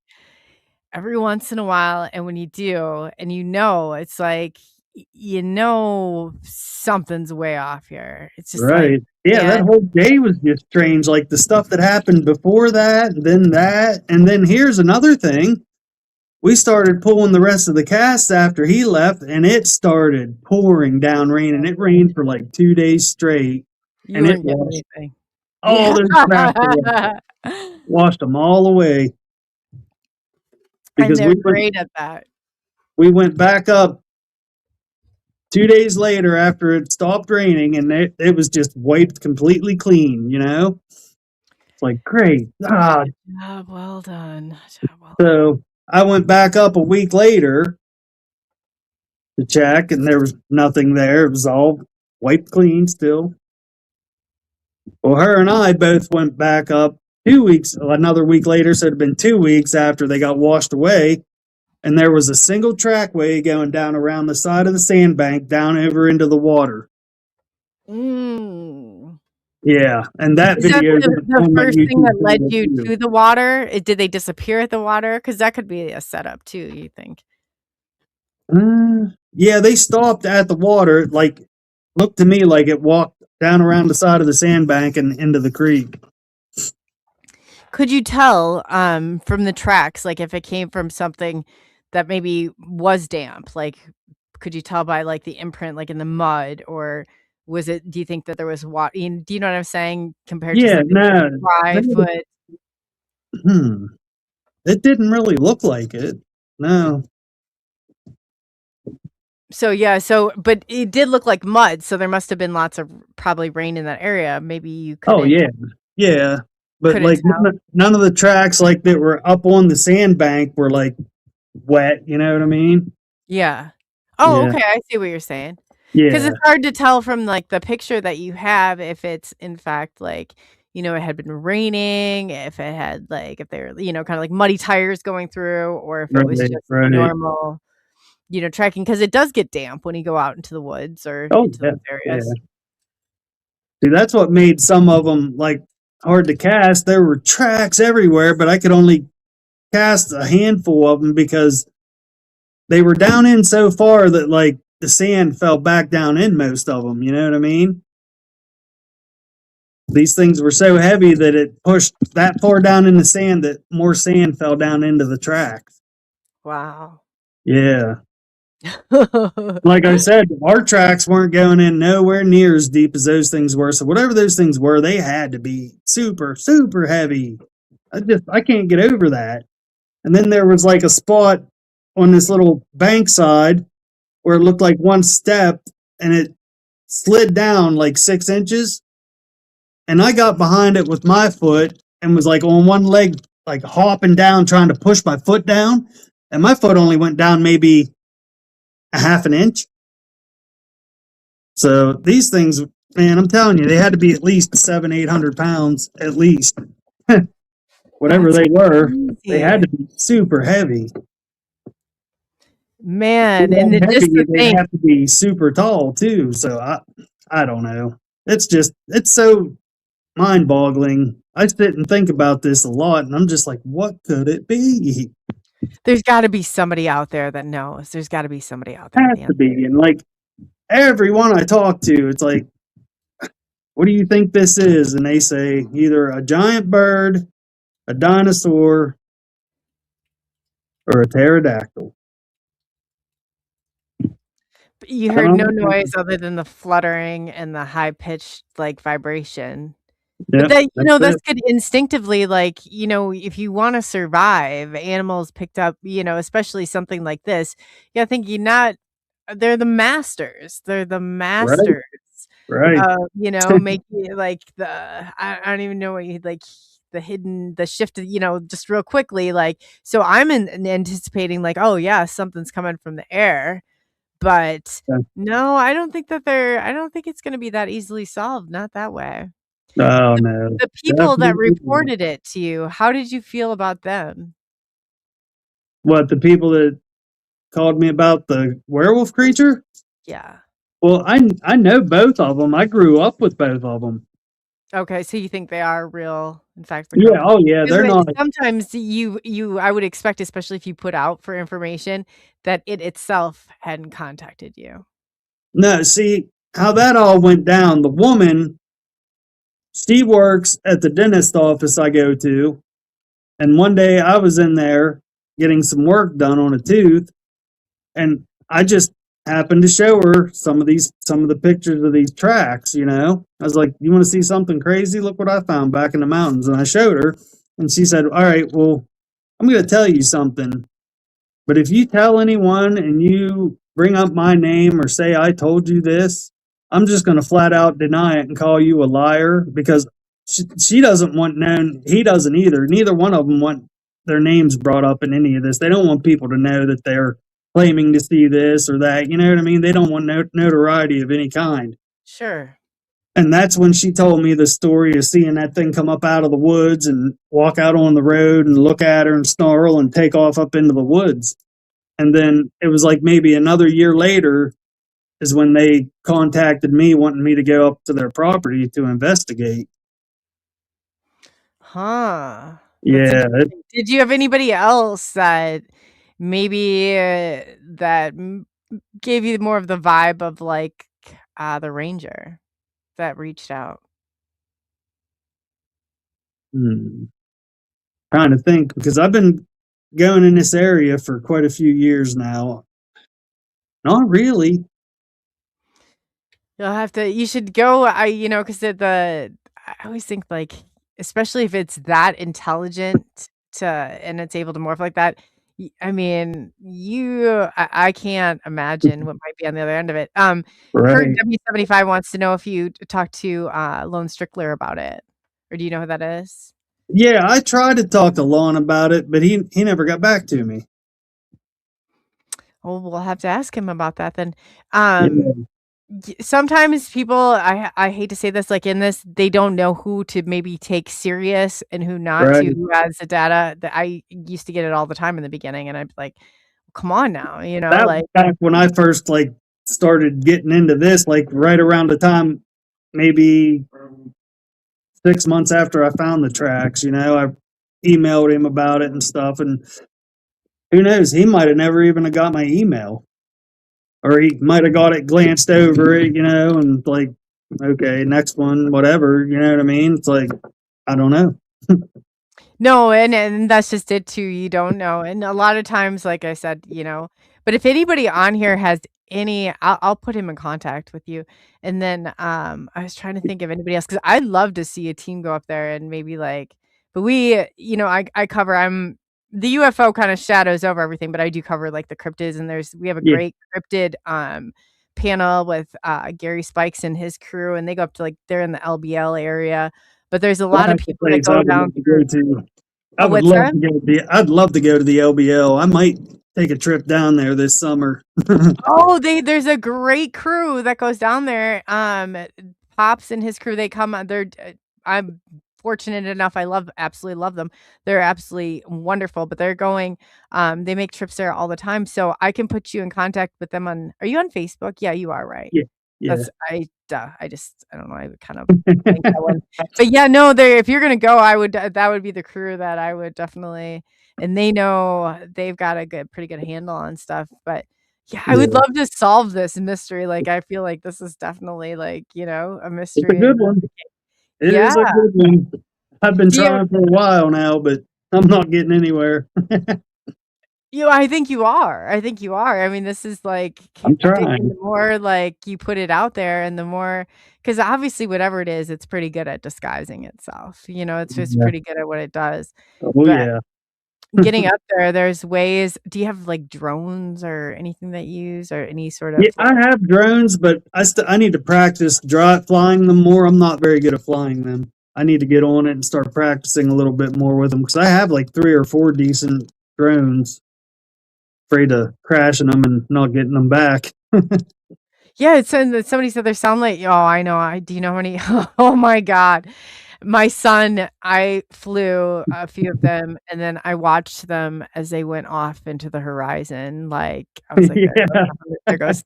every once in a while, and when you do, and it's like something's way off here. It's just right. Like, that whole day was just strange. Like the stuff that happened before that, and then here's another thing. We started pulling the rest of the cast after he left, and it started pouring down rain, and it rained for like 2 days straight. And it washed all those crap away. Washed them all away. Because they're great at that. We went back up 2 days later after it stopped raining, and it was just wiped completely clean, It's like, great. Job well done. So I went back up a week later to check, and there was nothing there. It was all wiped clean still. Well, her and I both went back up another week later, so it had been 2 weeks after they got washed away, and there was a single trackway going down around the side of the sandbank down over into the water. Yeah, and that video... the first thing that led you to the water? Did they disappear at the water? Because that could be a setup too, you think? Yeah, they stopped at the water. Like, looked to me like it walked down around the side of the sandbank and into the creek. Could you tell from the tracks, like if it came from something that maybe was damp? Like, could you tell by like the imprint, like in the mud, or was it? Do you think that there was water? Do you know what I'm saying? Compared to dry foot. It didn't really look like it. No. So but it did look like mud, so there must have been lots of probably rain in that area. Maybe you could. Oh yeah. But like none of the tracks like that were up on the sandbank were like wet. You know what I mean? Yeah. Oh, okay. I see what you're saying. Yeah. Because it's hard to tell from like the picture that you have if it's in fact like it had been raining, if it had like if they're kind of like muddy tires going through, or if it was just normal. Trekking, because it does get damp when you go out into the woods or into those areas. See, that's what made some of them like hard to cast. There were tracks everywhere, but I could only cast a handful of them because they were down in so far that like the sand fell back down in most of them. You know what I mean? These things were so heavy that it pushed that far down in the sand that more sand fell down into the tracks. Wow. Yeah. Like I said, our tracks weren't going in nowhere near as deep as those things were. So whatever those things were, they had to be super, super heavy. I can't get over that. And then there was like a spot on this little bank side where it looked like one step and it slid down like 6 inches. And I got behind it with my foot and was like on one leg, like hopping down, trying to push my foot down. And my foot only went down maybe a half an inch. So these things, man, I'm telling you, they had to be at least 700-800 pounds, at least. Whatever they were, they had to be super heavy. Man, and they have to be super tall too. So I don't know. It's so mind-boggling. I sit and think about this a lot, and I'm just like, what could it be? There's got to be somebody out there that knows. There's got to be somebody out there. Has to be. And like everyone I talk to, it's like, what do you think this is? And they say either a giant bird, a dinosaur, or a pterodactyl. You I heard no don't know. noise other than the fluttering and the high pitched like vibration. But Yep, that, that's that's it. good instinctively, like, if you want to survive, animals picked up, especially something like this. Yeah, I think they're the masters. They're the Right, masters right. of, making like I don't even know what you like the shift, just real quickly. Like, so I'm anticipating like, oh yeah, something's coming from the air. But Yeah. no, I don't think it's going to be that easily solved. Not that way. Oh The no, the people that definitely not. reported it to you, how did you feel about them? What, the people that called me about the werewolf creature? Yeah. Well, I know both of them. I grew up with both of them. Okay, so you think they are real, in fact, Yeah. occurrences? Oh yeah, 'Cause they're not. sometimes I would expect, especially if you put out for information, that it itself hadn't contacted you. No, see how that all went down. The woman, she works at the dentist office I go to, and one day I was in there getting some work done on a tooth, and I just happened to show her some of the pictures of these tracks. I was like, "You want to see something crazy? Look what I found back in the mountains." And I showed her, and she said, "All right, well, I'm going to tell you something. But if you tell anyone and you bring up my name or say I told you this, I'm just going to flat out deny it and call you a liar because she doesn't want known. He doesn't either. Neither one of them want their names brought up in any of this. They don't want people to know that they're claiming to see this or that. You know what I mean? They don't want notoriety of any kind." Sure. And that's when she told me the story of seeing that thing come up out of the woods and walk out on the road and look at her and snarl and take off up into the woods. And then it was like maybe another year later is when they contacted me wanting me to go up to their property to investigate. Huh. That's Yeah, interesting. Did you have anybody else that maybe, that gave you more of the vibe of, like, the ranger that reached out? hmm, trying to think because I've been going in this area for quite a few years now. Not really. You should go, 'cause I always think, like, especially if it's that intelligent and it's able to morph like that, I mean, I can't imagine what might be on the other end of it. Kurt Right. W75 wants to know if you talked to, Lone Strickler about it, or do you know who that is? Yeah, I tried to talk to Lon about it, but he never got back to me. Oh, we'll have to ask him about that then. Yeah, Sometimes people, I hate to say this, like, in this, they don't know who to maybe take serious and who not to, right. who has the data. That I used to get it all the time in the beginning, and I'd be like, "Come on now," That was like, back when I first like started getting into this, like right around the time maybe 6 months after I found the tracks. I emailed him about it and stuff, and who knows, he might have never even got my email, or he might have got it, glanced over it, and like, okay, next one, whatever. You know what I mean? It's like I don't know. no, and that's just it too. You don't know, and a lot of times, like I said, but if anybody on here has I'll put him in contact with you. And then, I was trying to think of anybody else because I'd love to see a team go up there and maybe like, but I cover. The UFO kind of shadows over everything, but I do cover like the cryptids, and we have a Yeah, great cryptid panel with Gary Spikes and his crew, and they go up to like they're in the LBL area. But there's a lot of that's the people that place I go would down love to through. go to. I Oh, would what's love that? to go to the. I'd love to go to the LBL. I might take a trip down there this summer. Oh, there's a great crew that goes down there. Pops and his crew, they come on. I'm fortunate enough. Absolutely love them. They're absolutely wonderful. But they're going. They make trips there all the time, so I can put you in contact with them on. Are you on Facebook? Yeah, you are, right? Yeah, yeah. That's I don't know. I would kind of think that one, but yeah, no. They If you're gonna go, I would. That would be the crew that I would definitely. And they know they've got a pretty good handle on stuff, but yeah, I would Yeah. love to solve this mystery, like, I feel like this is definitely, like, a It's a mystery good and one. It yeah. is a good one. I've been Do you trying for a while now, but I'm not getting anywhere. I think you are. I think you are. I mean, this is like, I'm I think the trying. more like you put it out there and the more, because obviously whatever it is, it's pretty good at disguising itself. It's just Yeah. pretty good at what it does. Oh But yeah. getting up there, there's ways. Do you have like drones or anything that you use or any sort Yeah, of I like, have drones, but I need to practice flying them more. I'm not very good at flying them. I need to get on it and start practicing a little bit more with them because I have like 3 or 4 decent drones. Afraid of crashing them and not getting them back. yeah, it's somebody said they sound like, oh, I know. Do you know how many? Oh my God. My son, I flew a few of them and then I watched them as they went off into the horizon. Like, I was like, Yeah. there goes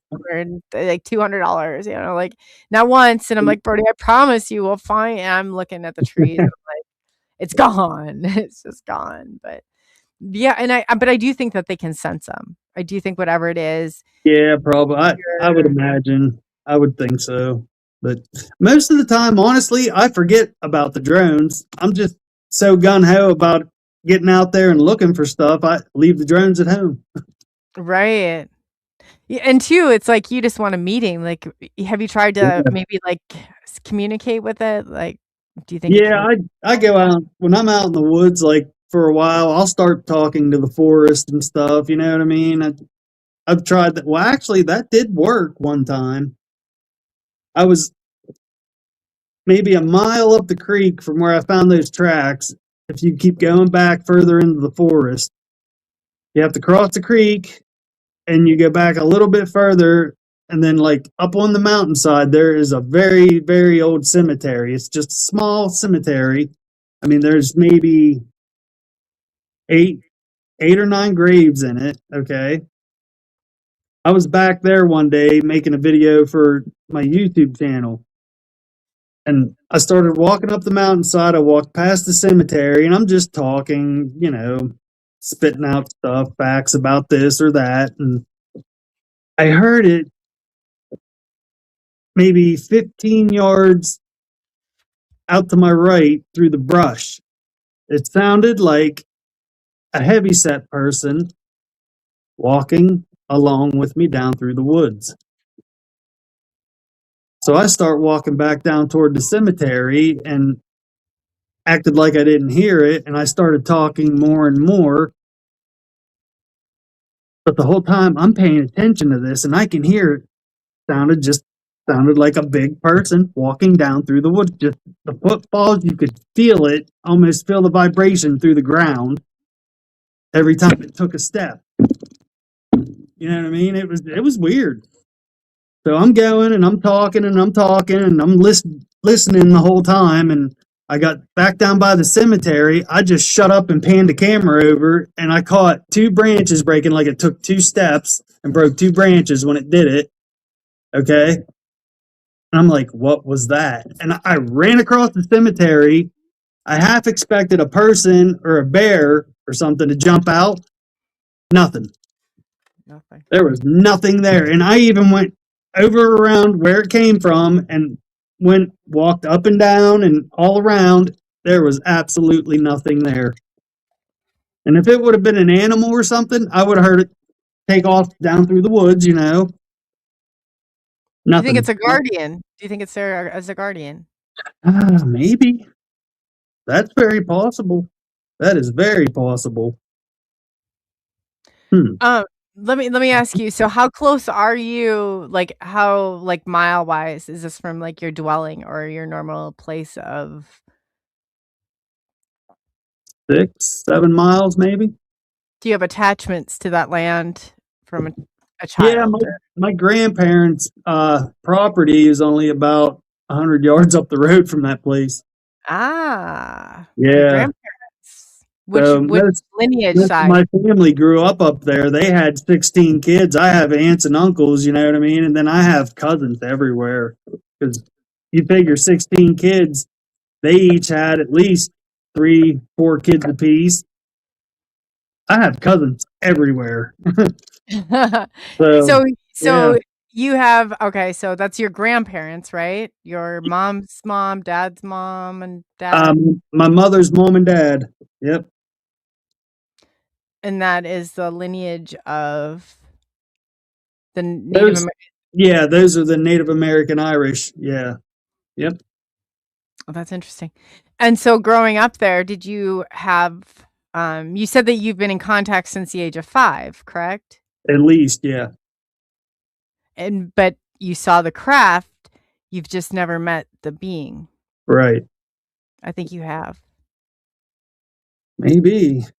like $200, like not once. And I'm like, Brody, I promise you we'll find. And I'm looking at the trees. And I'm like, it's gone. It's just gone. But yeah. And but I do think that they can sense them. I do think whatever it is, Yeah, probably. I would you're imagine. I would think so. But most of the time, honestly, I forget about the drones. I'm just so gun ho about getting out there and looking for stuff. I leave the drones at home. right. Yeah, and two, it's like you just want a meeting. Like, have you tried to Yeah, maybe like communicate with it? Like, do you think it yeah. can? I go out when I'm out in the woods, like for a while. I'll start talking to the forest and stuff. You know what I mean? I've tried that. Well, actually, that did work one time. I was maybe a mile up the creek from where I found those tracks. If you keep going back further into the forest, you have to cross the creek and you go back a little bit further. And then, like up on the mountainside, there is a very, very old cemetery. It's just a small cemetery. I mean, there's maybe eight, 8 or 9 graves in it. Okay. I was back there one day making a video for my YouTube channel. And I started walking up the mountainside. I walked past the cemetery and I'm just talking, spitting out stuff, facts about this or that. And I heard it maybe 15 yards out to my right through the brush. It sounded like a heavyset person walking along with me down through the woods. So I start walking back down toward the cemetery and acted like I didn't hear it. And I started talking more and more. But the whole time I'm paying attention to this and I can hear it sounded like a big person walking down through the woods. Just the footfalls, you could feel it, almost feel the vibration through the ground every time it took a step. You know what I mean? It was weird. So I'm going and I'm talking and I'm talking and I'm listening the whole time. And I got back down by the cemetery. I just shut up and panned the camera over and I caught 2 branches breaking like it took 2 steps and broke 2 branches when it did it. Okay. And I'm like, what was that? And I ran across the cemetery. I half expected a person or a bear or something to jump out. Nothing. Nothing. There was nothing there. And I even went over around where it came from and walked up and down and all around. There was absolutely nothing there. And if it would have been an animal or something, I would have heard it take off down through the woods, Do you think Nothing. it's a guardian? Do you think it's there as a guardian? Maybe. That's very possible. That is very possible. Hmm. Let me ask you. So, how close are you? Like, how like mile wise is this from like your dwelling or your normal place of? 6, 7 miles, maybe. Do you have attachments to that land from a Yeah, child? my grandparents' property is only about 100 yards up the road from that place. Your Yeah, grandparents. so Which lineage most of side? my family grew up there. They had 16 kids. I have aunts and uncles, you know what I mean, and then I have cousins everywhere. Because you figure 16 kids, they each had at least 3, 4 kids apiece. I have cousins everywhere. So So yeah. so you have okay, so that's your grandparents, right? Your mom's mom, dad's mom and dad. My mother's mom and dad. Yep. And that is the lineage of the Native Those, American. yeah, those are the Native American Irish. Yeah. Yep. Oh, that's interesting. And so growing up there, did you have, you said that you've been in contact since the age of 5, correct? At least, yeah. But you saw the craft, you've just never met the being. Right. I think you have. Maybe. Yeah.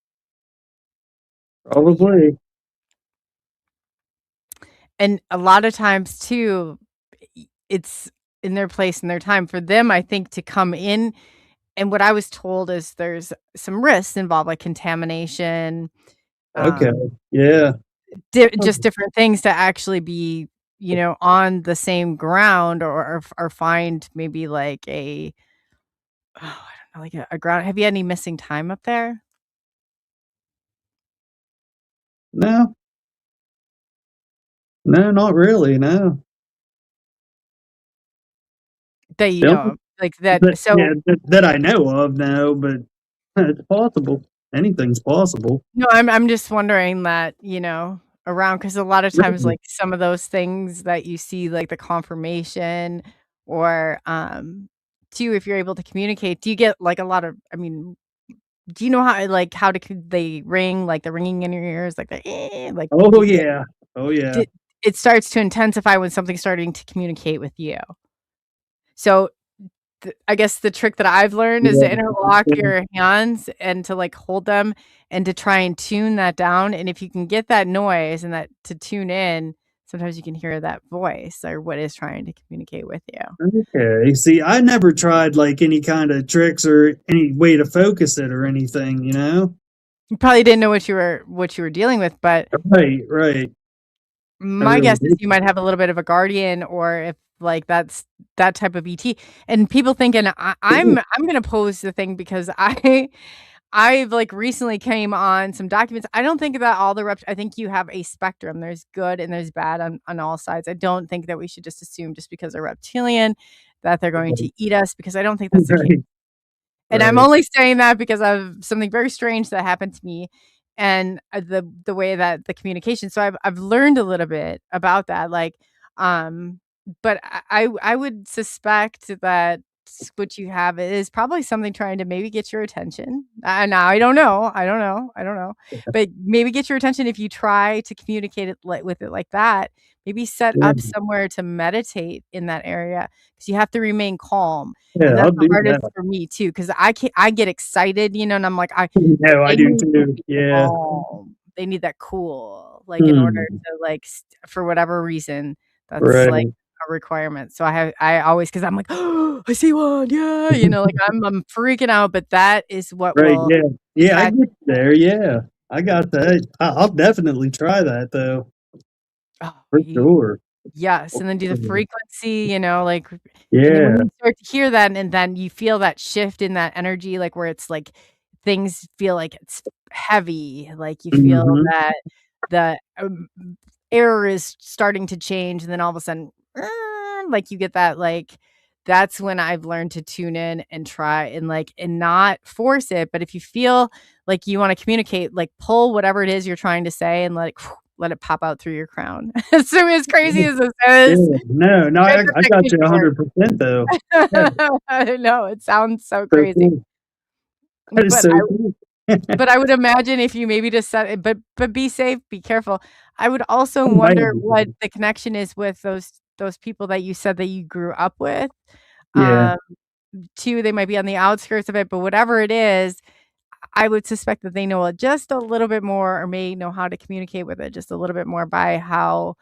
Probably. And a lot of times too, it's in their place and their time for them, I think, to come in. And what I was told is there's some risks involved, like contamination, Okay. um, Yeah. just different things to actually be, on the same ground or find maybe like I don't know, like a ground. Have you had any missing time up there No. No, not really. No. that you know Don't, of? Like that? that, So yeah, that I know of, no, but it's possible. Anything's possible. no, I'm just wondering that, around, because a lot of times, Right. like, some of those things that you see, like the confirmation or, too, if you're able to communicate, do you get, like, a lot of I mean, do you know how they ring, like, the ringing in your ears, like the, like, do Oh, you get yeah. Oh, yeah. d it starts to intensify when something's starting to communicate with you. So I guess the trick that I've learned is to Yeah. interlock your hands and to, like, hold them and to try and tune that down, and if you can get that noise and that to tune in, sometimes you can hear that voice or what is trying to communicate with you. Okay. See, I never tried like any kind of tricks or any way to focus it or anything, you know? You probably didn't know what you were dealing with, but Right, right. I my really guess is did. you might have a little bit of a guardian or if, like, that's that type of ET, and people thinking I'm gonna pose the thing because I've, like, recently came on some documents. I don't think that all the I think you have a spectrum. There's good and there's bad on all sides. I don't think that we should just assume just because they're reptilian that they're going to eat us, because I don't think that's the case. Right, And I'm right. only saying that because of something very strange that happened to me and, the way that the communication, so I've learned a little bit about that, like, um, but I would suspect that what you have is probably something trying to maybe get your attention. Now I don't know, but maybe get your attention if you try to communicate it with it like that. Maybe set Yeah, up somewhere to meditate in that area because you have to remain calm. yeah, And I'll that's the do hardest that. for me too, because I get excited, and I'm like, No, I they do need to too. be Yeah. calm. They need that cool, like, in order Hmm. to, like, for whatever reason, that's, like, Right. a requirement. So I always, because 'cause I'm like, "Oh, I see one, yeah," like, I'm freaking out, but that is what Right, will yeah. Yeah, I catch. get you there, yeah. I got that. I'll definitely try that though, Oh, for sure. yes, and then do the frequency, like, and then when Yeah. you start to hear that and then you feel that shift in that energy, like, where it's like things feel like it's heavy, like, you feel Mhm. that the, air is starting to change, and then all of a sudden, like, you get that, like, that's when I've learned to tune in and try and, like, and not force it, but if you feel like you wanna communicate, like, pull whatever it is you're trying to say and let it pop out through your crown. So as crazy as this Yeah. is, No, no, there's I a got technique you for 100% though. Yeah, it. I know, it sounds so so crazy, cool. That is but so cool. I would imagine if you maybe just set it, but be safe, be careful. I would also Oh, I wonder what am. the connection is with those people that you said that you grew up with. Yeah, Um, Too, they might be on the outskirts of it, but whatever it is, I would suspect that they know just a little bit more or may know how to communicate with it just a little bit more by how,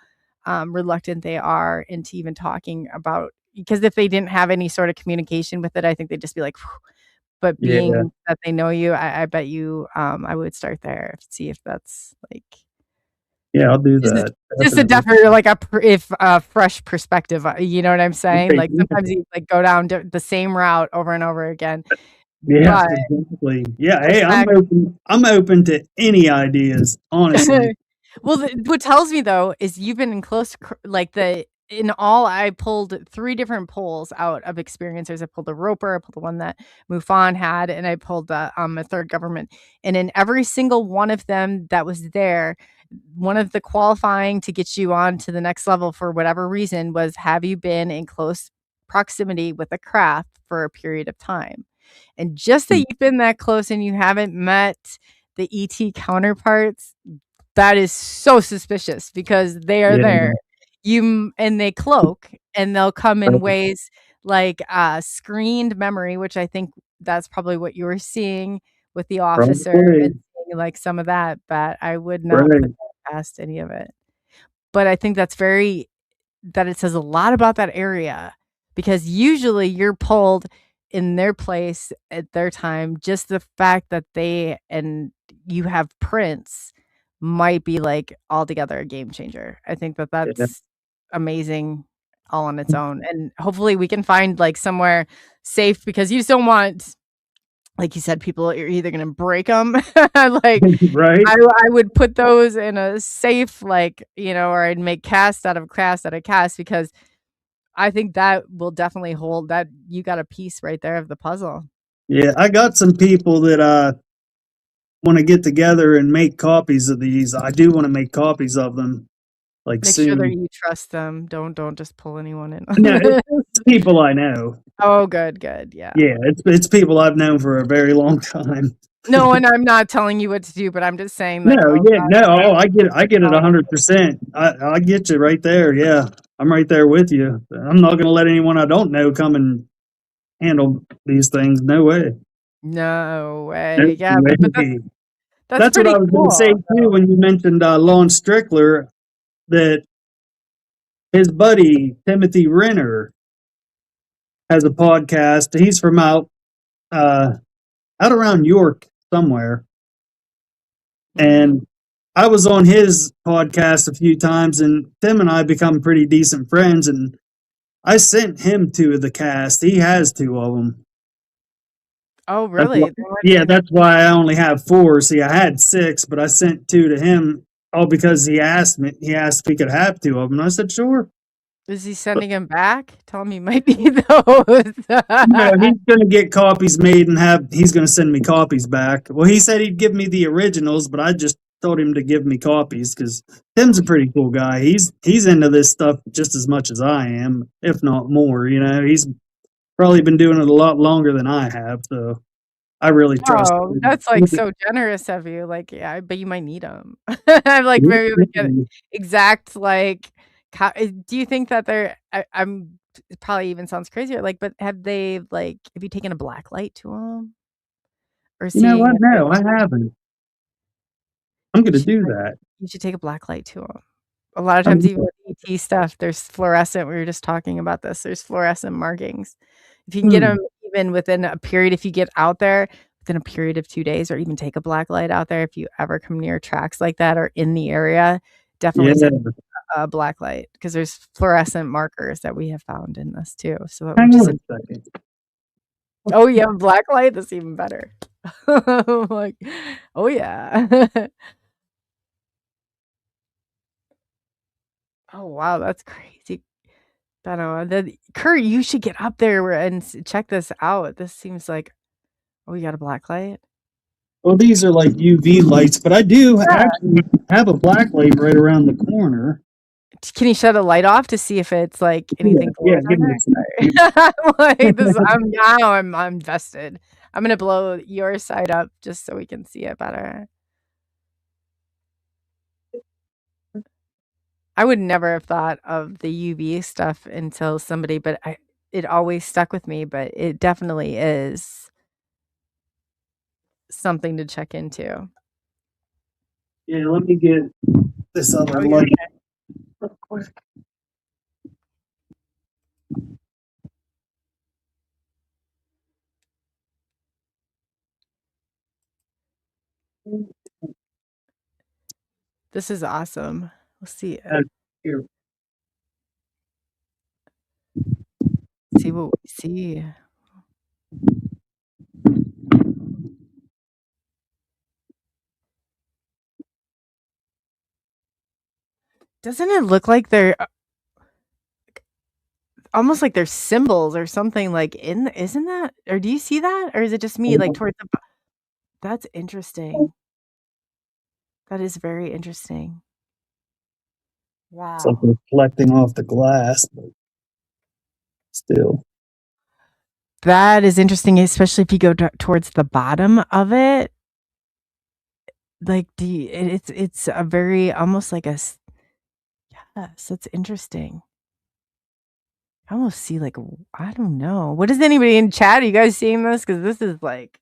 reluctant they are into even talking about, because if they didn't have any sort of communication with it, I think they'd just be like, "Phew." But yeah, being that they know you, I bet you, I would start there, see if that's, like, yeah, I'll do just a that, just a definitely. definitely, like, if a fresh perspective, you know what I'm saying? Right, Like, yeah. sometimes you, like, go down the same route over and over again, Yeah, but exactly. Yeah, the hey, fact I'm open to any ideas, honestly. well, what tells me though is you've been in close, like, the in all, I pulled 3 different polls out of experiencers. I pulled a roper, I pulled the one that MUFON had, and I pulled a third government. And in every single one of them that was there, one of the qualifying to get you on to the next level for whatever reason was, have you been in close proximity with a craft for a period of time? And just that you've been that close and you haven't met the ET counterparts, that is so suspicious because they are there. And they cloak, and they'll come in ways like screened memory, which I think that's probably what you were seeing with the officer and seeing like some of that, but I would not put that past any of it. But I think that it says a lot about that area, because usually you're pulled in their place at their time. Just the fact that you have prints might be like altogether a game changer. I think that's amazing all on its own. And hopefully we can find like somewhere safe, because you just don't want, like you said, people, you're either going to break them. Like, right? I would put those in a safe, like, or I'd make cast out of cast, because I think that will definitely hold that. You got a piece right there of the puzzle. Yeah, I got some people that want to get together and make copies of these. I do want to make copies of them. Like, make sure that you trust them. Don't just pull anyone in. No, it's people I know. Oh, good, yeah. Yeah, it's people I've known for a very long time. No, and I'm not telling you what to do, but I'm just saying, No, like, I get it 100%. I get you right there. Yeah, I'm right there with you. I'm not going to let anyone I don't know come and handle these things. No way. No way. No Yeah, way. but that's what pretty I was cool. going to say too when you mentioned Lon Strickler, that his buddy Timothy Renner has a podcast. He's from out around York somewhere, and I was on his podcast a few times, and Tim and I become pretty decent friends. And I sent him 2 of the cast. He has 2 of them. Oh, really? That's why I only have 4. See, I had 6, but I sent 2 to him, all because he asked me. He asked if he could have 2 of them, and I said sure. Is he sending him back? Tell him he might need those. No, he's going to get copies made and he's going to send me copies back. Well, he said he'd give me the originals, but I just told him to give me copies because Tim's a pretty cool guy. He's into this stuff just as much as I am, if not more. He's probably been doing it a lot longer than I have, so I really trust him. That's like so generous of you. Like, yeah, but you might need them. I'm like, maybe we get exact, like, do you think that I'm it probably even sounds crazier, like, but have you taken a black light to them? Or you know what? No, I haven't. I'm going to do that. You should take a black light to them. A lot of times, even with ET stuff, there's fluorescent. We were just talking about this. There's fluorescent markings. If you can get them even within a period, if you get out there within a period of 2 days, or even take a black light out there, if you ever come near tracks like that or in the area, definitely take a black light, because there's fluorescent markers that we have found in this too. So that hang on a second. Oh, you have a black light? That's even better. Like, oh yeah. Oh wow, that's crazy. I don't know. Kurt, you should get up there and check this out. This seems like, oh, you got a black light? Well, these are like UV lights, but I do actually have a black light right around the corner. Can you shut a light off to see if it's like anything? Yeah, give me like this. I'm invested. I'm gonna blow your side up just so we can see it better. I would never have thought of the UV stuff until somebody, but it always stuck with me. But it definitely is something to check into. Yeah, let me get this other light real quick. This is awesome. Let's see. Here. See what we see. Doesn't it look like they're almost like there's symbols or something like isn't that? Or do you see that? Or is it just me like towards the That's interesting. That is very interesting. It's like Wow. reflecting off the glass, but still. That is interesting, especially if you go towards the bottom of it. Like it's a very almost like yes, that's interesting. I almost see like I don't know. What is anybody in chat? Are you guys seeing this? Because this is like,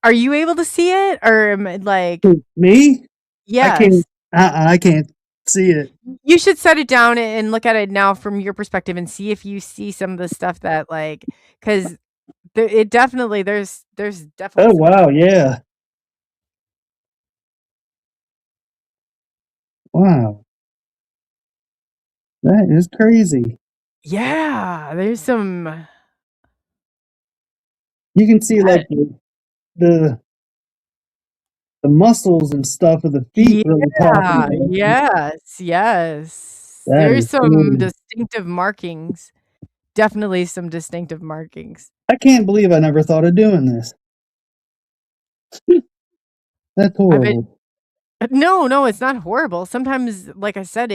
are you able to see it or like Me? I yes? can't. I can't see it. You should set it down and look at it now from your perspective and see if you see some of the stuff that like because it definitely there's definitely Oh some wow, yeah, wow, that is crazy. yeah there's some You can see that, like the the muscles and stuff of the feet really popping yeah out. yes That there's is some cool. distinctive markings, definitely some distinctive markings. I can't believe I never thought of doing this. That's I bet. horrible. No, it's not horrible. Sometimes, like I said,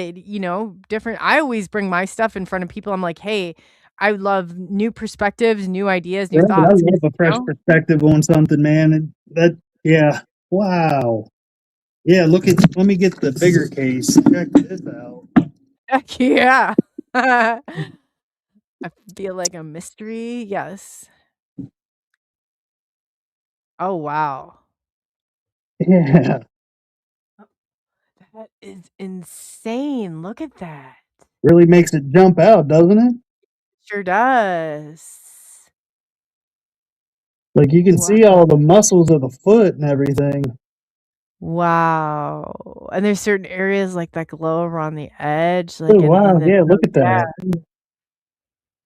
different. I always bring my stuff in front of people. I'm like, hey, I love new perspectives, new ideas, new Right, I thoughts. love 'Cause, a fresh perspective on something, man. And that, yeah, wow, yeah. Look at. Let me get the bigger case. Check this out. heck yeah. I feel like a mystery. Yes. Oh, wow. Yeah, That is insane. Look at that. really makes it jump out, doesn't it? Sure does. Like you can see Wow. all the muscles of the foot and everything. Wow. And there's certain areas like that glow around the edge, Oh like in wow, the yeah, look at yeah. that.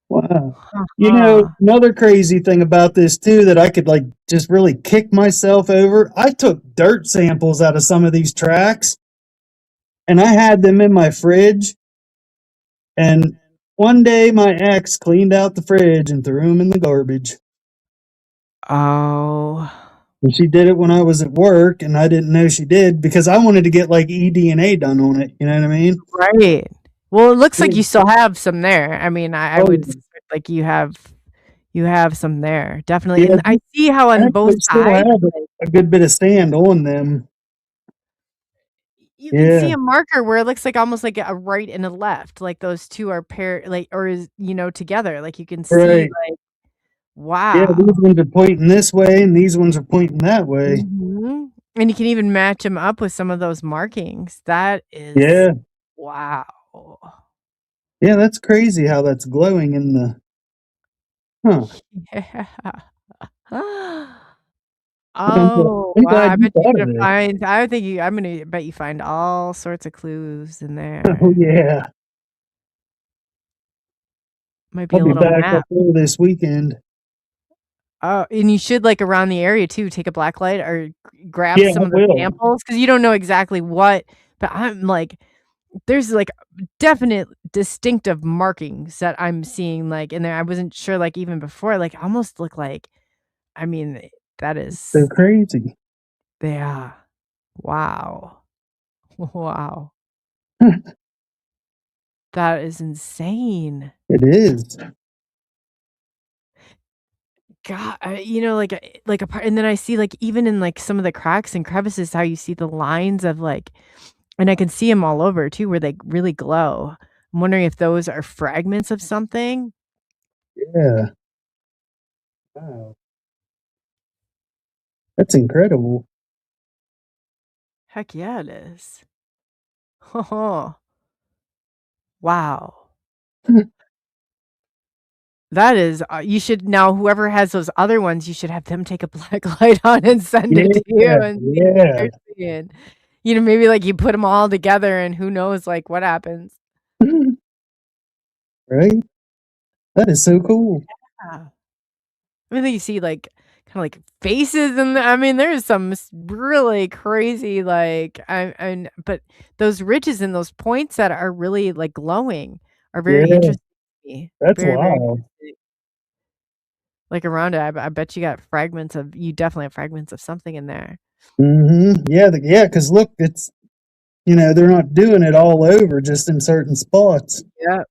Wow. You know, Uh-huh. another crazy thing about this too that I could like just really kick myself over. I took dirt samples out of some of these tracks and I had them in my fridge. And one day my ex cleaned out the fridge and threw them in the garbage. Oh. And she did it when I was at work and I didn't know she did because I wanted to get like eDNA done on it. You know what I mean? Right. Well, it looks like you still have some there. I mean, I Oh, would suspect like you have some there, definitely. yeah, And I see how I on both actually still sides, have like, a good bit of sand on them. you can see Yeah, a marker where it looks like almost like a right and a left, like those 2 are like or together, like you can see right. like, Yeah, wow. these ones are pointing this way and these ones are pointing that way. Mhm. And you can even match them up with some of those markings. That is Yeah. wow. Yeah, that's crazy how that's glowing in the huh. Yeah. I'm glad, Oh, I'm wow, glad I you bet you're thought of gonna this. find I'm gonna bet you find all sorts of clues in Oh there. yeah. Might be I'll a be little back map. up there this weekend. Oh, and you should, like, around the area too, take a black light or grab Yeah, I some of the will. samples because you don't know exactly what but I'm like, there's, like, definite distinctive markings that I'm seeing, like, in there. I wasn't sure, like, even before, like, almost look like I mean, that So is crazy. yeah. Wow. Wow. That is insane. It is. God, like a part, and then I see like even in like some of the cracks and crevices, how you see the lines of like, and I can see them all over too, where they really glow. I'm wondering if those are fragments of something. Yeah. Wow. That's incredible. Heck yeah, it is. Oh, wow. That is, you should now, whoever has those other ones, you should have them take a black light on and send it to you Yeah, and see what yeah. they're seeing. Maybe like you put them all together and who knows like what happens. Right? That is so cool. Yeah. I mean, you see like kind of like faces, and I mean, there's some really crazy, like, but those ridges and those points that are really like glowing are very Yeah, interesting to me. that's Very, very wild. interesting. Like around it, I bet you definitely have fragments of something in there. Yeah, yeah, because look, it's, they're not doing it all over, just in certain spots. Yeah.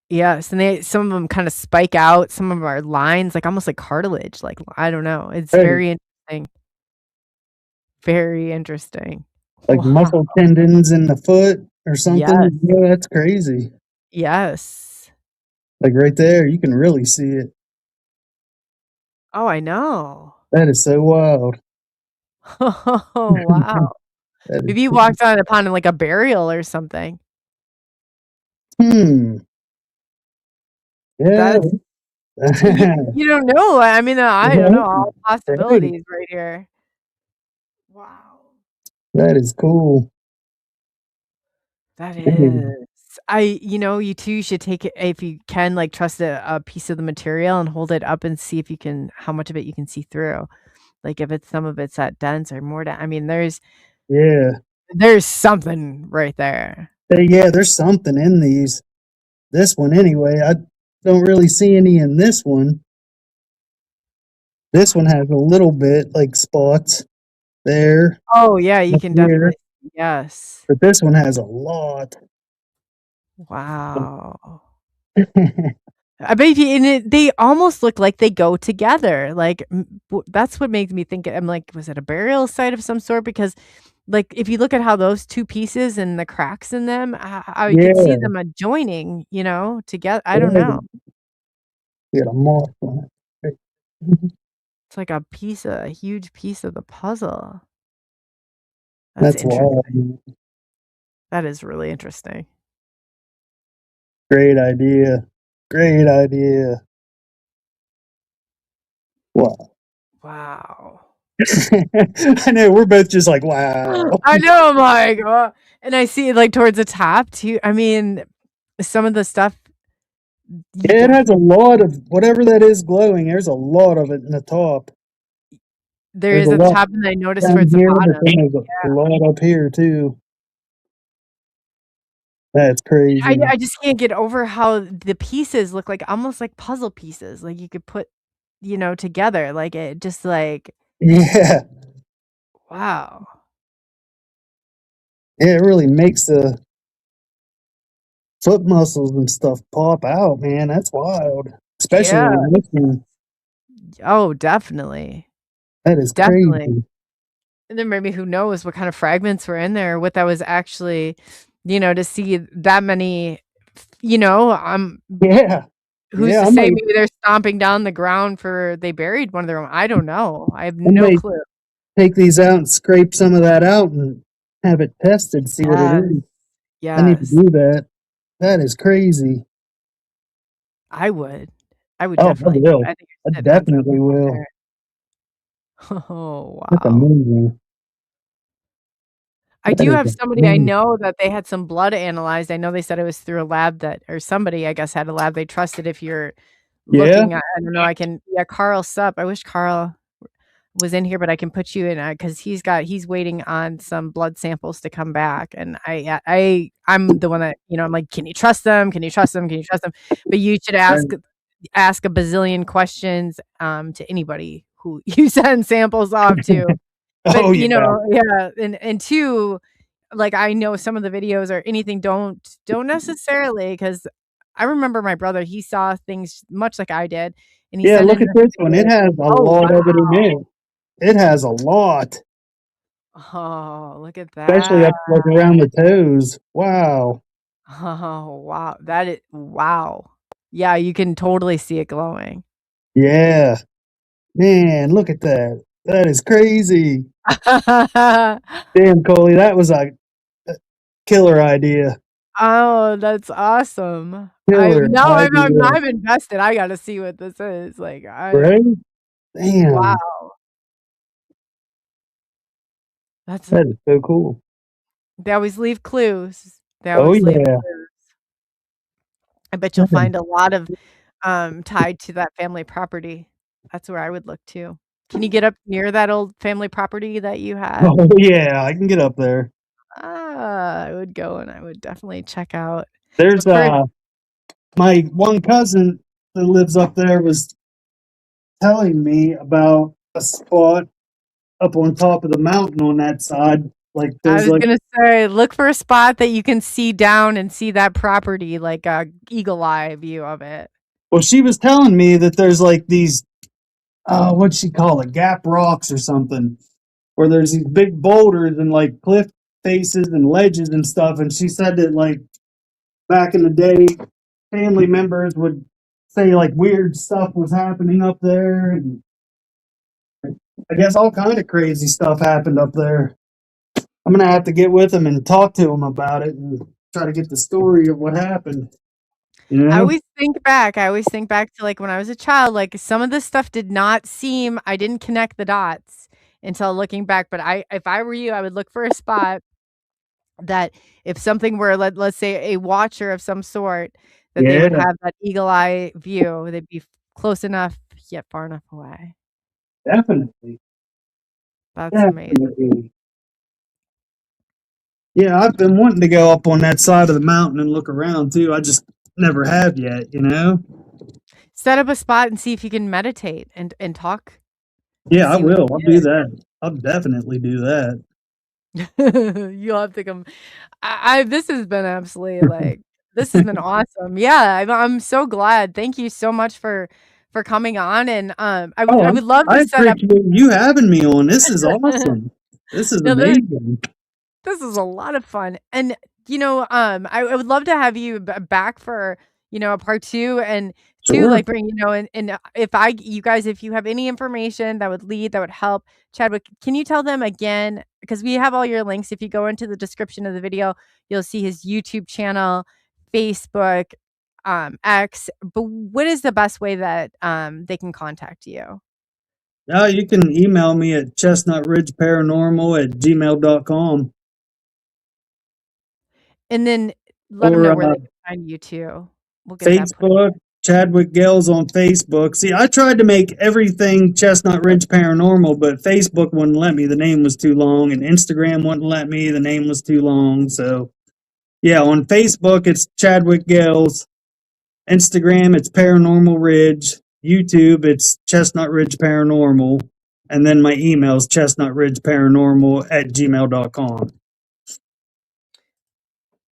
Yes, and some of them kind of spike out. Some of them are lines, like almost like cartilage. Like I don't know. It's Right. very interesting. Very interesting. Like Wow. muscle tendons in the foot or Yes. something. Yeah, that's crazy. Yes. Like right there, you can really see it. Oh, I know. That is so wild. Oh, wow. That is Maybe you cool. walked on upon like a burial or something. Hmm. Yeah. That's you don't know. I mean, I don't know. All Right. possibilities right here. Wow. That is cool. That Dang. is. You too should take it if you can, like, trust a piece of the material and hold it up and see if you can how much of it you can see through. Like, if it's some of it's that dense or more I mean, Yeah. there's something right there. Yeah, there's something in these. This one anyway. I don't really see any in this one. This one has a little bit like spots there, Oh, yeah, you up can here, definitely yes. but this one has a lot. Wow. I bet you and they almost look like they go together, like, that's what makes me think I'm like, was it a burial site of some sort? Because, like, if you look at how those 2 pieces and the cracks in them, I could see Yeah, them, joining, together I don't know. right. Get a moth on it. It's like a huge piece of the puzzle. That's That's interesting. wild. That is really interesting. Great idea. Great idea. Wow. Wow. I know we're both just like, wow. I know, I'm like, and I see it, like, towards the top too. I mean, some of the stuff you Yeah, it don't has a lot of whatever that is glowing. There's a lot of it in the top. there There's is a at the lot top, and I noticed down towards the here, but bottom. then there's a lot up here too. That's crazy. I just can't get over how the pieces look like almost like puzzle pieces, like, you could put, together, like, it just, like, Yeah. wow. Yeah, it really makes the foot muscles and stuff pop out, man. That's wild. Especially Yeah. in this one. Oh, definitely. That is Definitely. crazy. And then maybe who knows what kind of fragments were in there, what that was actually, to see that many, Yeah. who's Yeah, to say maybe they're stomping down the ground they buried one of their own. I don't know. I have I no might clue. take these out and scrape some of that out and have it tested, see what it Yes. is. I need to Yes. do that. That is crazy. I would. I would Oh, I definitely do it. will. I think I you're sitting on definitely something will. there. Oh, That's wow. amazing. I That do is have somebody I amazing. know that they had some blood analyzed. I know they said it was through a lab or somebody, I guess, had a lab they trusted if you're Yeah? looking I don't know, yeah, Carl Supp. I wish Carl was in here, but I can put you in, because he's waiting on some blood samples to come back, and I'm the one that, I'm like, "Can you trust them? Can you trust them? Can you trust them?" But you should Right. ask a bazillion questions, to anybody who you send samples off to. Oh, But, yeah. yeah, and 2, like, I know some of the videos or anything don't necessarily, because I remember my brother, he saw things much like I did, and he Yeah, sent look in at a this one. It video. has a Oh, lot wow. of it in it. It has a lot, Oh, look at especially that. up like around the toes. Wow. Oh, wow. Wow. Yeah, you can totally see it glowing. Yeah. Man, look at that. That is crazy. Damn, Coley, that was a killer idea. Oh, that's awesome. Killer idea. I'm invested. I gotta see what this is. Like, Right? Damn. wow. That's That is so cool. They always leave clues. They Oh, always leave yeah. clues. I bet you'll That is find a lot of, tied to that family property. That's where I would look too. Can you get up near that old family property that you had? Oh yeah, I can get up there. I would go and I would definitely check out. There's But Kurt, my one cousin that lives up there was telling me about a spot up on top of the mountain on that side. Like I there's was like, gonna say, look for a spot that you can see down and see that property, like a eagle eye view of it. well, she was telling me that there's like these, what'd she call it, gap rocks or something, where there's these big boulders and like cliff faces and ledges and stuff. And she said that like back in the day, family members would say like weird stuff was happening up there, and I guess all kind of crazy stuff happened up there. I'm gonna have to get with him and talk to him about it and try to get the story of what happened. You I know? always think back to like when I was a child, like some of this stuff did not seem, I didn't connect the dots until looking back. But if I were you, I would look for a spot that if something were, let's say a watcher of some sort, that they Yeah, would have that eagle eye view. They'd be close enough yet far enough away. definitely, That's amazing. definitely. Yeah, I've been wanting to go up on that side of the mountain and look around too. I just never have yet. You know? Set up a spot and see if you can meditate and talk and Yeah, I see what will. I'll you do that. I'll definitely do that. get. You'll have to come. This has been absolutely like, this has been awesome. Yeah, I'm so glad. Thank you so much for coming on, and I would love I to set up. appreciate you having me on. This is awesome. This is No, amazing. this is a lot of fun, and I would love to have you back for a part two, and two, Sure. like bring and if you have any information that would help Chadwick, can you tell them again, because we have all your links. If you go into the description of the video, you'll see his YouTube channel, Facebook, X. But what is the best way that they can contact you? You can email me at chestnutridgeparanormal@gmail.com, And then let them or know where they can find you too. We'll get that put in. Facebook, Chadwick Gales on Facebook. See, I tried to make everything Chestnut Ridge Paranormal, but Facebook wouldn't let me. The name was too long, and Instagram wouldn't let me. The name was too long. So, yeah, on Facebook, it's Chadwick Gales. Instagram, it's Paranormal Ridge. YouTube, it's Chestnut Ridge Paranormal. And then my email is chestnutridgeparanormal@gmail.com.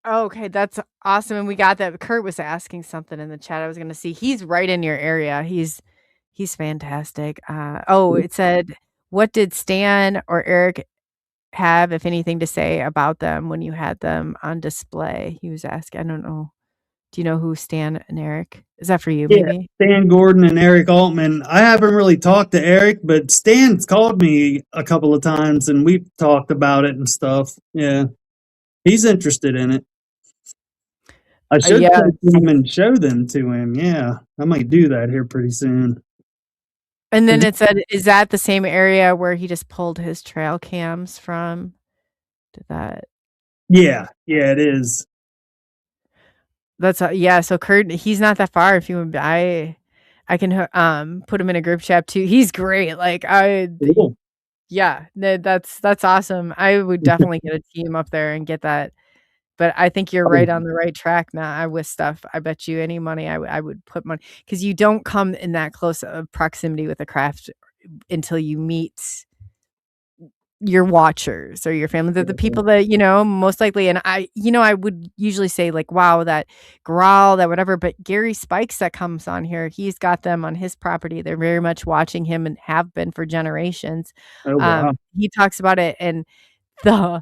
Okay, that's awesome, and we got that. Kurt was asking something in the chat. I was gonna see. He's right in your area. He's fantastic. It said, "What did Stan or Eric have, if anything, to say about them when you had them on display?" He was asking. I don't know. Do you know who Stan and Eric? Is that for you, Yeah, maybe? Stan Gordon and Eric Altman. I haven't really talked to Eric, but Stan's called me a couple of times and we've talked about it and stuff. Yeah, he's interested in it. I should Yeah. take them and show them to him. Yeah, I might do that here pretty soon. And then it said, "Is that the same area where he just pulled his trail cams from?" Did that? Yeah, it is. That's yeah. So Kurt, he's not that far. If you would, I can put him in a group chat too. He's great. Like Cool. yeah, that's awesome. I would definitely get a team up there and get that. But I think you're right on the right track now. With stuff, I bet you any money I would put money, because you don't come in that close of proximity with a craft until you meet your watchers or your family. They're the people that, most likely. And I would usually say like, wow, that growl, that whatever, but Gary Spikes that comes on here, he's got them on his property. They're very much watching him and have been for generations. Oh, wow. He talks about it, and the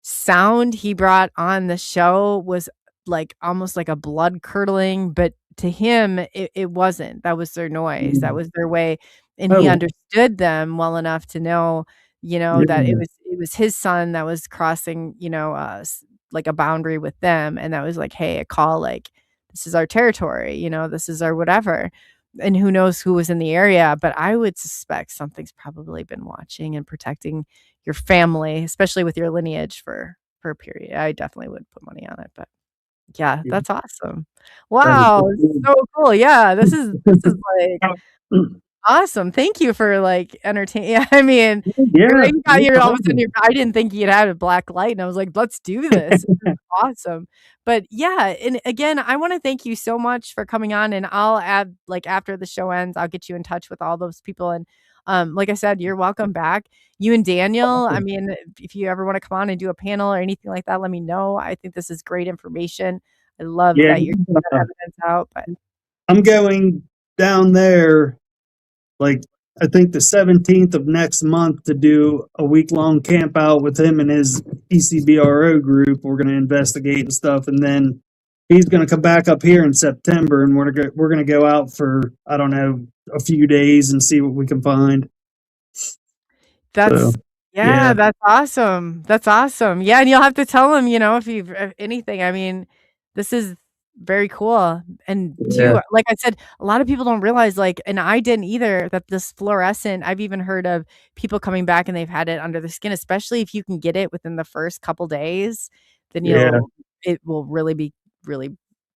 sound he brought on the show was like almost like a blood curdling, but to him it wasn't. That was their noise. That was their way. And he Oh, understood them well enough to know, that yeah. it was his son that was crossing, like a boundary with them, and that was like, hey, a call, like, this is our territory, this is our whatever. And who knows who was in the area, but I would suspect something's probably been watching and protecting your family, especially with your lineage for a period. I definitely would put money on it, but yeah, that's awesome. That is Wow, so this is cool. so cool. Yeah, this is like Awesome. Thank you for like entertaining. Yeah, I mean, Yeah, you got no your all of a sudden problem. I didn't think you'd had a black light, and I was like, let's do this. This is awesome. But yeah, and again, I want to thank you so much for coming on. And I'll add like after the show ends, I'll get you in touch with all those people. And like I said, you're welcome back. You and Daniel. I mean, if you ever want to come on and do a panel or anything like that, let me know. I think this is great information. I love Yeah, that you're getting that evidence out. But I'm going down there like I think the 17th of next month to do a week-long camp out with him and his ECBRO group. We're going to investigate and stuff, and then he's going to come back up here in September, and we're going to go out for I don't know a few days and see what we can find. So that's yeah, yeah, that's awesome. That's awesome. Yeah, and you'll have to tell them, if anything. I mean, this is very cool. And yeah, too, like I said, a lot of people don't realize, like, and I didn't either, that this fluorescent, I've even heard of people coming back and they've had it under the skin, especially if you can get it within the first couple days, then yeah. it will really be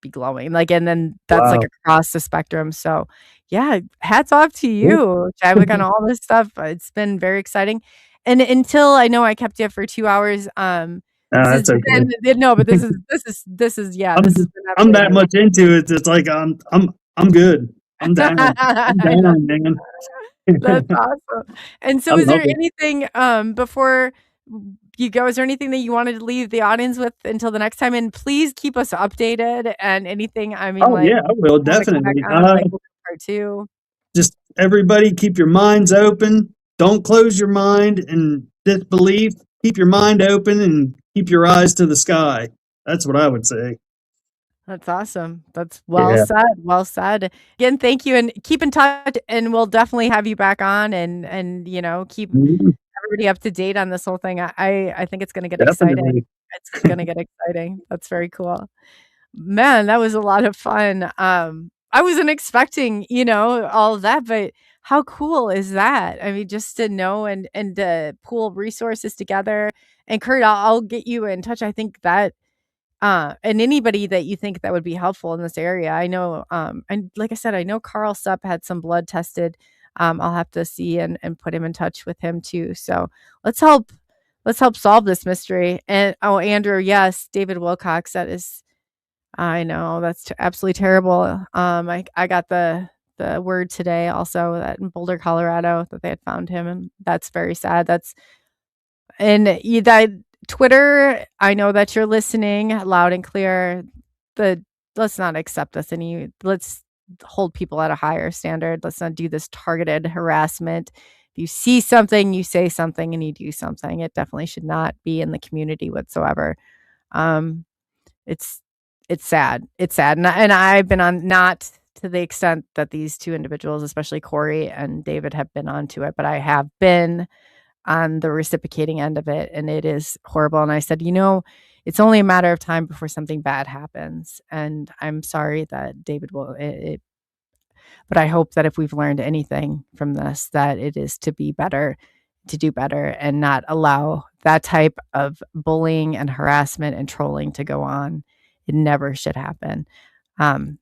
glowing. Like, and then that's like Wow. across the spectrum. So yeah, hats off to you, Chadwick, on all this stuff. It's been very exciting. And until I know I kept you for 2 hours, this has That's okay. been no, but this is yeah, this has I'm been I'm that absolutely much into it. It's like I'm good. I'm down. I'm I know. down, man. That's awesome. And I so is love there it. anything, before you go, is there anything that you wanted to leave the audience with until the next time? And please keep us updated and anything, I mean, Oh like, yeah, I will you wanna come back definitely. on, like, we'll do part 2. Just everybody keep your minds open. Don't close your mind in disbelief. Keep your mind open and keep your eyes to the sky. That's what I would say. That's awesome. That's Yeah. well said. Again, thank you, and keep in touch, and we'll definitely have you back on and, keep Mhm. everybody up to date on this whole thing. I think it's gonna get exciting. Definitely. It's gonna get exciting. That's very cool. Man, that was a lot of fun. I wasn't expecting, all of that, but how cool is that? I mean, just to know and to pool resources together. And Kurt, I'll get you in touch. I think that and anybody that you think that would be helpful in this area. I know, and like I said, I know Carl Supp had some blood tested. I'll have to see and put him in touch with him too. So let's help let's help solve this mystery. And oh, Andrew, yes, David Wilcox. That is, I know that's absolutely terrible. I got the word today also that in Boulder, Colorado, that they had found him, and that's very sad. That's and you that Twitter, I know that you're listening loud and clear. The Let's not accept this let's hold people at a higher standard. Let's not do this targeted harassment. If you see something, you say something and you do something. It definitely should not be in the community whatsoever. Um, it's it's sad. It's sad. And I've been on, not to the extent that these two individuals, especially Corey and David, have been onto it, but I have been on the reciprocating end of it, and it is horrible. And I said, it's only a matter of time before something bad happens. And I'm sorry that David but I hope that if we've learned anything from this, that it is to be better, to do better, and not allow that type of bullying and harassment and trolling to go on. It never should happen. Um,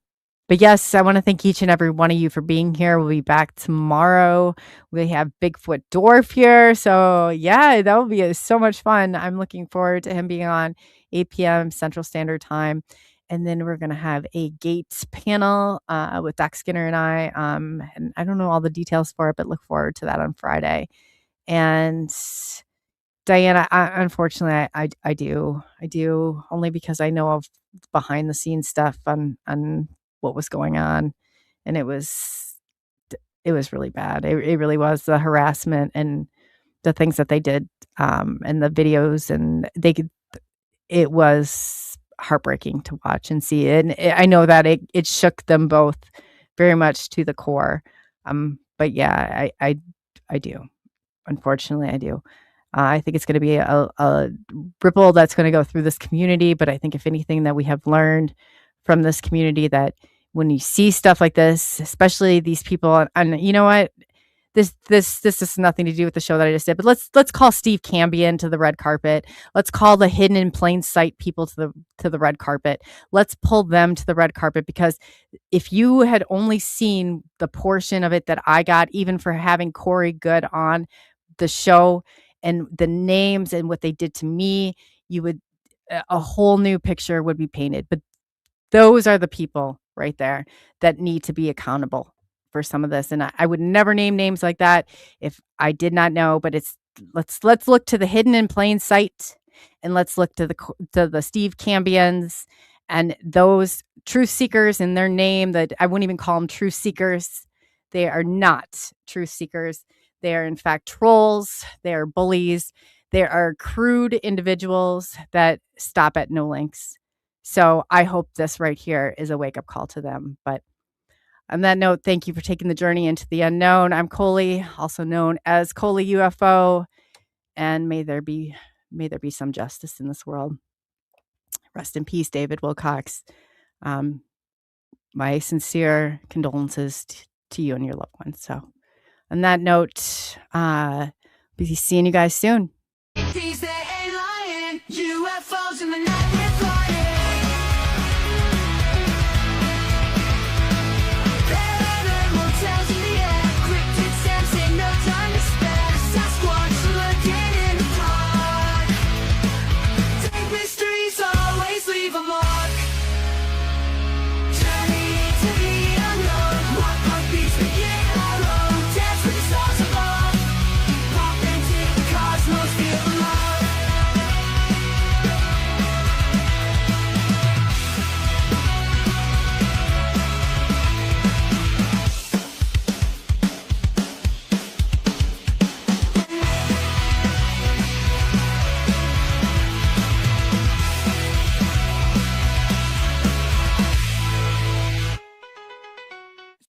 but yes, I want to thank each and every one of you for being here. We'll be back tomorrow. We have Bigfoot Dwarf here. So yeah, that will be so much fun. I'm looking forward to him being on 8 p.m. Central Standard Time. And then we're going to have a Gates panel with Doc Skinner and I. And I don't know all the details for it, but look forward to that on Friday. And Diana, unfortunately, I do only because I know of behind the scenes stuff on what was going on, and it was really bad. It really was, the harassment and the things that they did, and the videos, and it was heartbreaking to watch and see. And I know that it shook them both very much to the core. But yeah, I do. Unfortunately, I do. I think it's going to be a ripple that's going to go through this community. But I think if anything that we have learned from this community, that when you see stuff like this, especially these people, and you know what, this has nothing to do with the show that I just did, but let's call Steve Cambion to the red carpet. Let's call the hidden in plain sight people to the red carpet. Let's pull them to the red carpet, because if you had only seen the portion of it that I got, even for having Corey Good on the show and the names and what they did to me, you would, a whole new picture would be painted. But those are the people right there that need to be accountable for some of this. And I would never name names like that if I did not know, but let's look to the hidden in plain sight, and let's look to the Steve Cambions and those truth seekers in their name. That I wouldn't even call them truth seekers. They are not truth seekers. They are in fact trolls. They are bullies. They are crude individuals that stop at no lengths. So I hope this right here is a wake-up call to them. But on that note, thank you for taking the journey into the unknown. I'm Coley, also known as Coley UFO, and may there be some justice in this world. Rest in peace, David Wilcox. My sincere condolences to you and your loved ones. So on that note, be seeing you guys soon.